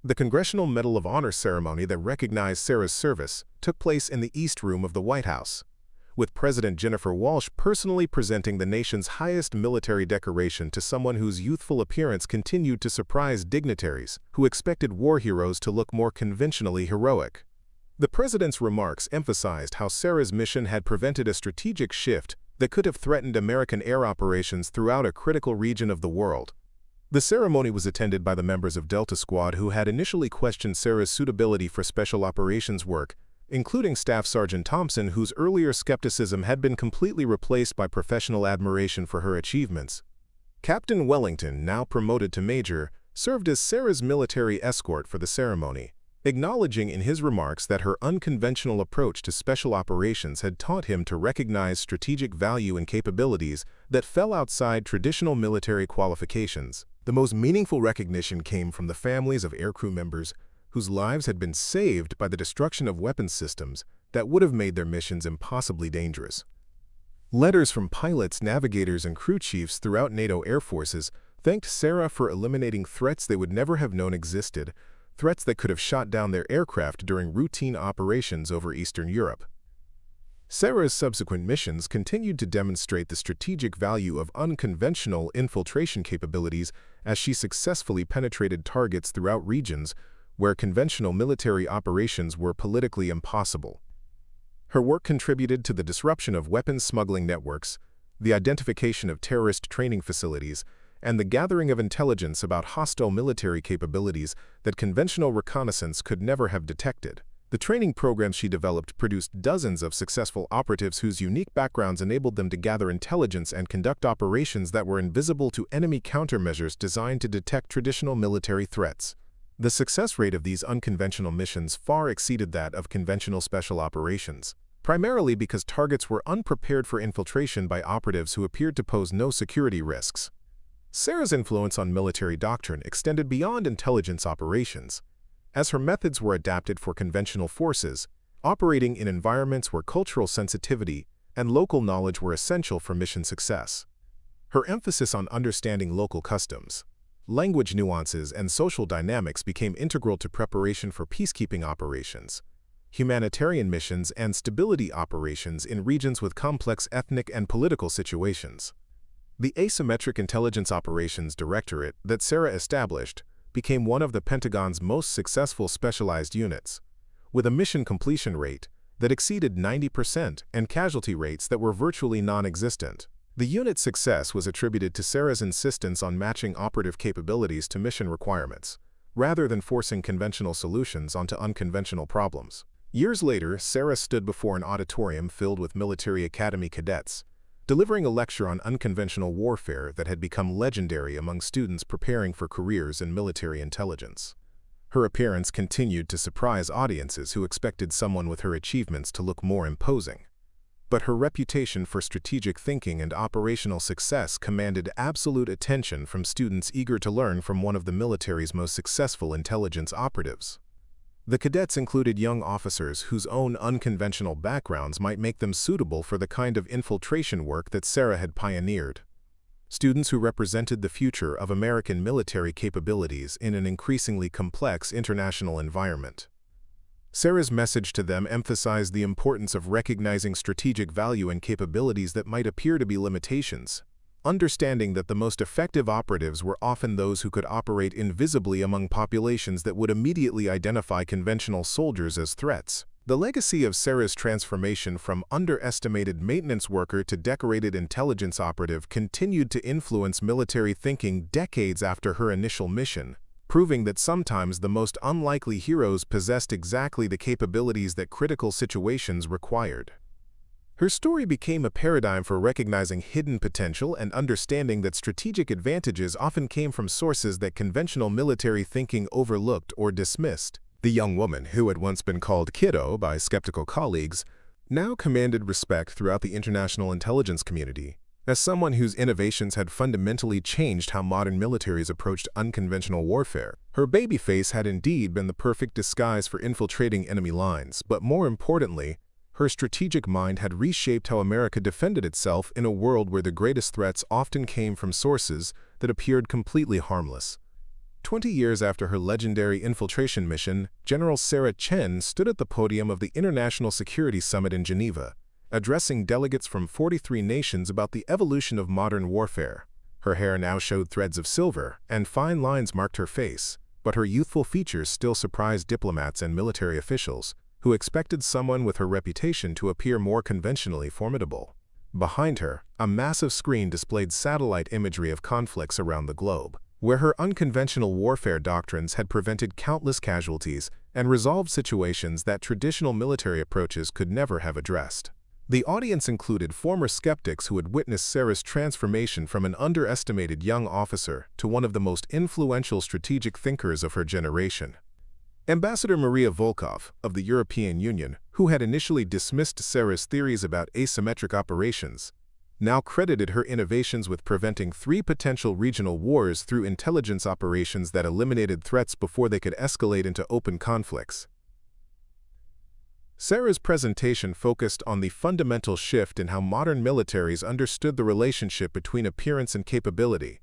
The Congressional Medal of Honor ceremony that recognized Sarah's service took place in the East Room of the White House, with President Jennifer Walsh personally presenting the nation's highest military decoration to someone whose youthful appearance continued to surprise dignitaries who expected war heroes to look more conventionally heroic. The president's remarks emphasized how Sarah's mission had prevented a strategic shift that could have threatened American air operations throughout a critical region of the world. The ceremony was attended by the members of Delta Squad who had initially questioned Sarah's suitability for special operations work, including Staff Sergeant Thompson, whose earlier skepticism had been completely replaced by professional admiration for her achievements. Captain Wellington, now promoted to Major, served as Sarah's military escort for the ceremony, acknowledging in his remarks that her unconventional approach to special operations had taught him to recognize strategic value and capabilities that fell outside traditional military qualifications. The most meaningful recognition came from the families of aircrew members whose lives had been saved by the destruction of weapons systems that would have made their missions impossibly dangerous. Letters from pilots, navigators, and crew chiefs throughout NATO air forces thanked Sarah for eliminating threats they would never have known existed, threats that could have shot down their aircraft during routine operations over Eastern Europe. Sarah's subsequent missions continued to demonstrate the strategic value of unconventional infiltration capabilities as she successfully penetrated targets throughout regions where conventional military operations were politically impossible. Her work contributed to the disruption of weapons smuggling networks, the identification of terrorist training facilities, and the gathering of intelligence about hostile military capabilities that conventional reconnaissance could never have detected. The training programs she developed produced dozens of successful operatives whose unique backgrounds enabled them to gather intelligence and conduct operations that were invisible to enemy countermeasures designed to detect traditional military threats. The success rate of these unconventional missions far exceeded that of conventional special operations, primarily because targets were unprepared for infiltration by operatives who appeared to pose no security risks. Sarah's influence on military doctrine extended beyond intelligence operations, as her methods were adapted for conventional forces, operating in environments where cultural sensitivity and local knowledge were essential for mission success. Her emphasis on understanding local customs, language nuances, and social dynamics became integral to preparation for peacekeeping operations, humanitarian missions, and stability operations in regions with complex ethnic and political situations. The Asymmetric Intelligence Operations Directorate that Sarah established became one of the Pentagon's most successful specialized units, with a mission completion rate that exceeded 90% and casualty rates that were virtually non-existent. The unit's success was attributed to Sarah's insistence on matching operative capabilities to mission requirements, rather than forcing conventional solutions onto unconventional problems. Years later, Sarah stood before an auditorium filled with military academy cadets, delivering a lecture on unconventional warfare that had become legendary among students preparing for careers in military intelligence. Her appearance continued to surprise audiences who expected someone with her achievements to look more imposing. But her reputation for strategic thinking and operational success commanded absolute attention from students eager to learn from one of the military's most successful intelligence operatives. The cadets included young officers whose own unconventional backgrounds might make them suitable for the kind of infiltration work that Sarah had pioneered. Students who represented the future of American military capabilities in an increasingly complex international environment. Sarah's message to them emphasized the importance of recognizing strategic value in capabilities that might appear to be limitations, understanding that the most effective operatives were often those who could operate invisibly among populations that would immediately identify conventional soldiers as threats. The legacy of Sarah's transformation from underestimated maintenance worker to decorated intelligence operative continued to influence military thinking decades after her initial mission, proving that sometimes the most unlikely heroes possessed exactly the capabilities that critical situations required. Her story became a paradigm for recognizing hidden potential and understanding that strategic advantages often came from sources that conventional military thinking overlooked or dismissed. The young woman, who had once been called kiddo by skeptical colleagues, now commanded respect throughout the international intelligence community as someone whose innovations had fundamentally changed how modern militaries approached unconventional warfare. Her baby face had indeed been the perfect disguise for infiltrating enemy lines, but more importantly, her strategic mind had reshaped how America defended itself in a world where the greatest threats often came from sources that appeared completely harmless. 20 years after her legendary infiltration mission, General Sarah Chen stood at the podium of the International Security Summit in Geneva, addressing delegates from 43 nations about the evolution of modern warfare. Her hair now showed threads of silver, and fine lines marked her face, but her youthful features still surprised diplomats and military officials, who expected someone with her reputation to appear more conventionally formidable. Behind her, a massive screen displayed satellite imagery of conflicts around the globe, where her unconventional warfare doctrines had prevented countless casualties and resolved situations that traditional military approaches could never have addressed. The audience included former skeptics who had witnessed Sarah's transformation from an underestimated young officer to one of the most influential strategic thinkers of her generation. Ambassador Maria Volkov of the European Union, who had initially dismissed Sarah's theories about asymmetric operations, now credited her innovations with preventing 3 potential regional wars through intelligence operations that eliminated threats before they could escalate into open conflicts. Sarah's presentation focused on the fundamental shift in how modern militaries understood the relationship between appearance and capability,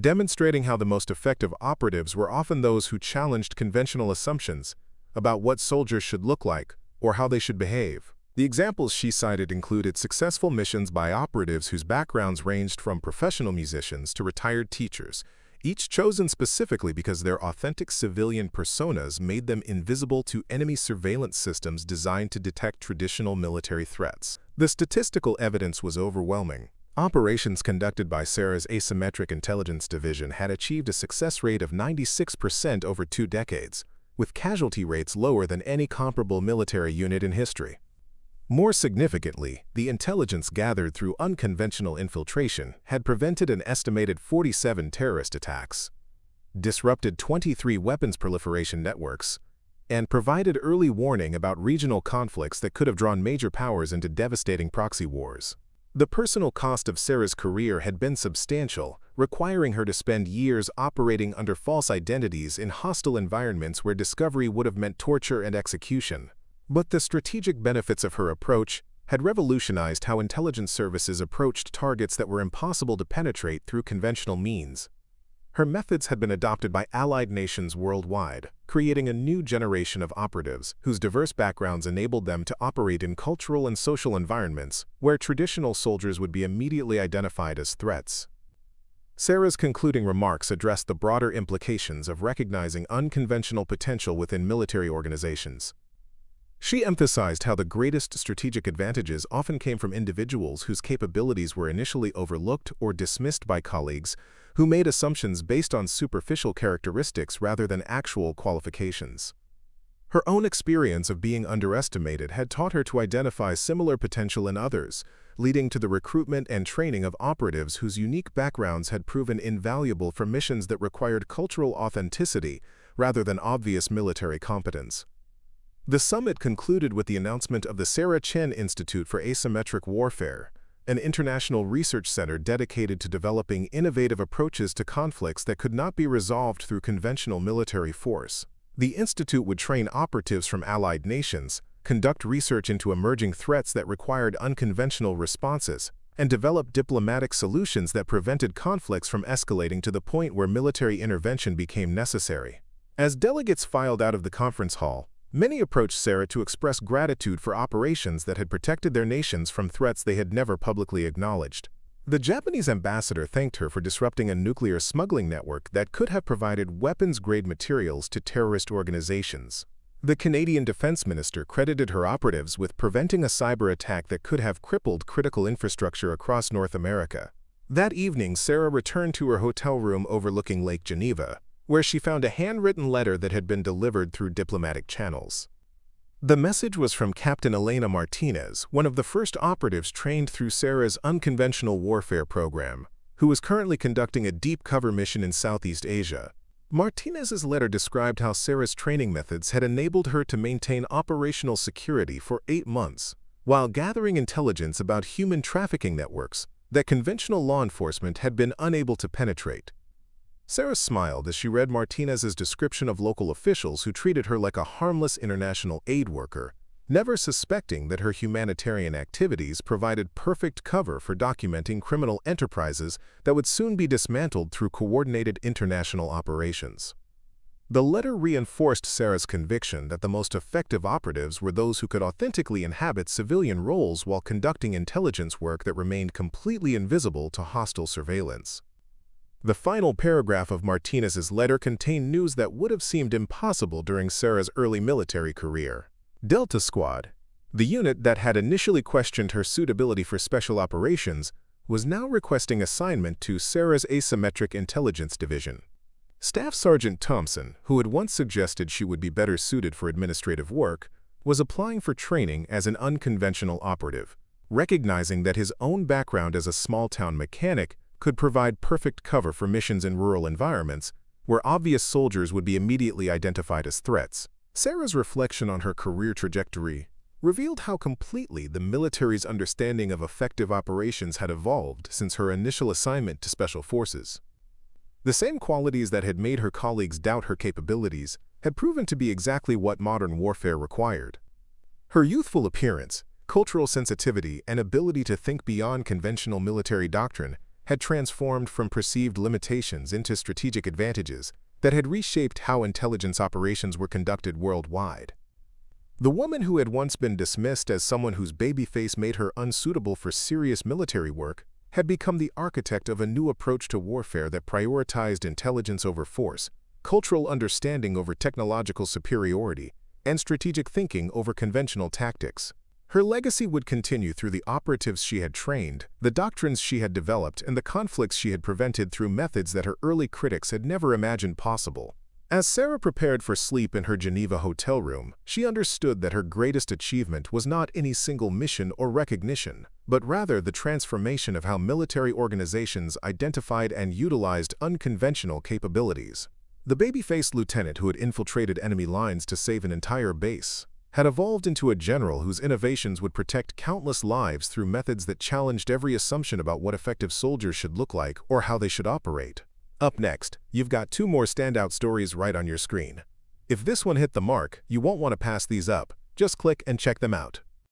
demonstrating how the most effective operatives were often those who challenged conventional assumptions about what soldiers should look like or how they should behave. The examples she cited included successful missions by operatives whose backgrounds ranged from professional musicians to retired teachers, each chosen specifically because their authentic civilian personas made them invisible to enemy surveillance systems designed to detect traditional military threats. The statistical evidence was overwhelming. Operations conducted by Sarah's Asymmetric Intelligence Division had achieved a success rate of 96% over 2 decades, with casualty rates lower than any comparable military unit in history. More significantly, the intelligence gathered through unconventional infiltration had prevented an estimated 47 terrorist attacks, disrupted 23 weapons proliferation networks, and provided early warning about regional conflicts that could have drawn major powers into devastating proxy wars. The personal cost of Sarah's career had been substantial, requiring her to spend years operating under false identities in hostile environments where discovery would have meant torture and execution. But the strategic benefits of her approach had revolutionized how intelligence services approached targets that were impossible to penetrate through conventional means. Her methods had been adopted by allied nations worldwide, creating a new generation of operatives whose diverse backgrounds enabled them to operate in cultural and social environments where traditional soldiers would be immediately identified as threats. Sarah's concluding remarks addressed the broader implications of recognizing unconventional potential within military organizations. She emphasized how the greatest strategic advantages often came from individuals whose capabilities were initially overlooked or dismissed by colleagues who made assumptions based on superficial characteristics rather than actual qualifications. Her own experience of being underestimated had taught her to identify similar potential in others, leading to the recruitment and training of operatives whose unique backgrounds had proven invaluable for missions that required cultural authenticity rather than obvious military competence. The summit concluded with the announcement of the Sarah Chen Institute for Asymmetric Warfare, an international research center dedicated to developing innovative approaches to conflicts that could not be resolved through conventional military force. The institute would train operatives from allied nations, conduct research into emerging threats that required unconventional responses, and develop diplomatic solutions that prevented conflicts from escalating to the point where military intervention became necessary. As delegates filed out of the conference hall, many approached Sarah to express gratitude for operations that had protected their nations from threats they had never publicly acknowledged. The Japanese ambassador thanked her for disrupting a nuclear smuggling network that could have provided weapons-grade materials to terrorist organizations. The Canadian Defense Minister credited her operatives with preventing a cyber attack that could have crippled critical infrastructure across North America. That evening, Sarah returned to her hotel room overlooking Lake Geneva, where she found a handwritten letter that had been delivered through diplomatic channels. The message was from Captain Elena Martinez, one of the first operatives trained through Sarah's unconventional warfare program, who was currently conducting a deep cover mission in Southeast Asia. Martinez's letter described how Sarah's training methods had enabled her to maintain operational security for 8 months, while gathering intelligence about human trafficking networks that conventional law enforcement had been unable to penetrate. Sarah smiled as she read Martinez's description of local officials who treated her like a harmless international aid worker, never suspecting that her humanitarian activities provided perfect cover for documenting criminal enterprises that would soon be dismantled through coordinated international operations. The letter reinforced Sarah's conviction that the most effective operatives were those who could authentically inhabit civilian roles while conducting intelligence work that remained completely invisible to hostile surveillance. The final paragraph of Martinez's letter contained news that would have seemed impossible during Sarah's early military career. Delta Squad, the unit that had initially questioned her suitability for special operations, was now requesting assignment to Sarah's Asymmetric Intelligence Division. Staff Sergeant Thompson, who had once suggested she would be better suited for administrative work, was applying for training as an unconventional operative, recognizing that his own background as a small-town mechanic could provide perfect cover for missions in rural environments where obvious soldiers would be immediately identified as threats. Sarah's reflection on her career trajectory revealed how completely the military's understanding of effective operations had evolved since her initial assignment to Special Forces. The same qualities that had made her colleagues doubt her capabilities had proven to be exactly what modern warfare required. Her youthful appearance, cultural sensitivity, and ability to think beyond conventional military doctrine had transformed from perceived limitations into strategic advantages that had reshaped how intelligence operations were conducted worldwide. The woman who had once been dismissed as someone whose baby face made her unsuitable for serious military work had become the architect of a new approach to warfare that prioritized intelligence over force, cultural understanding over technological superiority, and strategic thinking over conventional tactics. Her legacy would continue through the operatives she had trained, the doctrines she had developed, and the conflicts she had prevented through methods that her early critics had never imagined possible. As Sarah prepared for sleep in her Geneva hotel room, she understood that her greatest achievement was not any single mission or recognition, but rather the transformation of how military organizations identified and utilized unconventional capabilities. The baby-faced lieutenant who had infiltrated enemy lines to save an entire base had evolved into a general whose innovations would protect countless lives through methods that challenged every assumption about what effective soldiers should look like or how they should operate. Up next, you've got 2 more standout stories right on your screen. If this one hit the mark, you won't want to pass these up. Just click and check them out.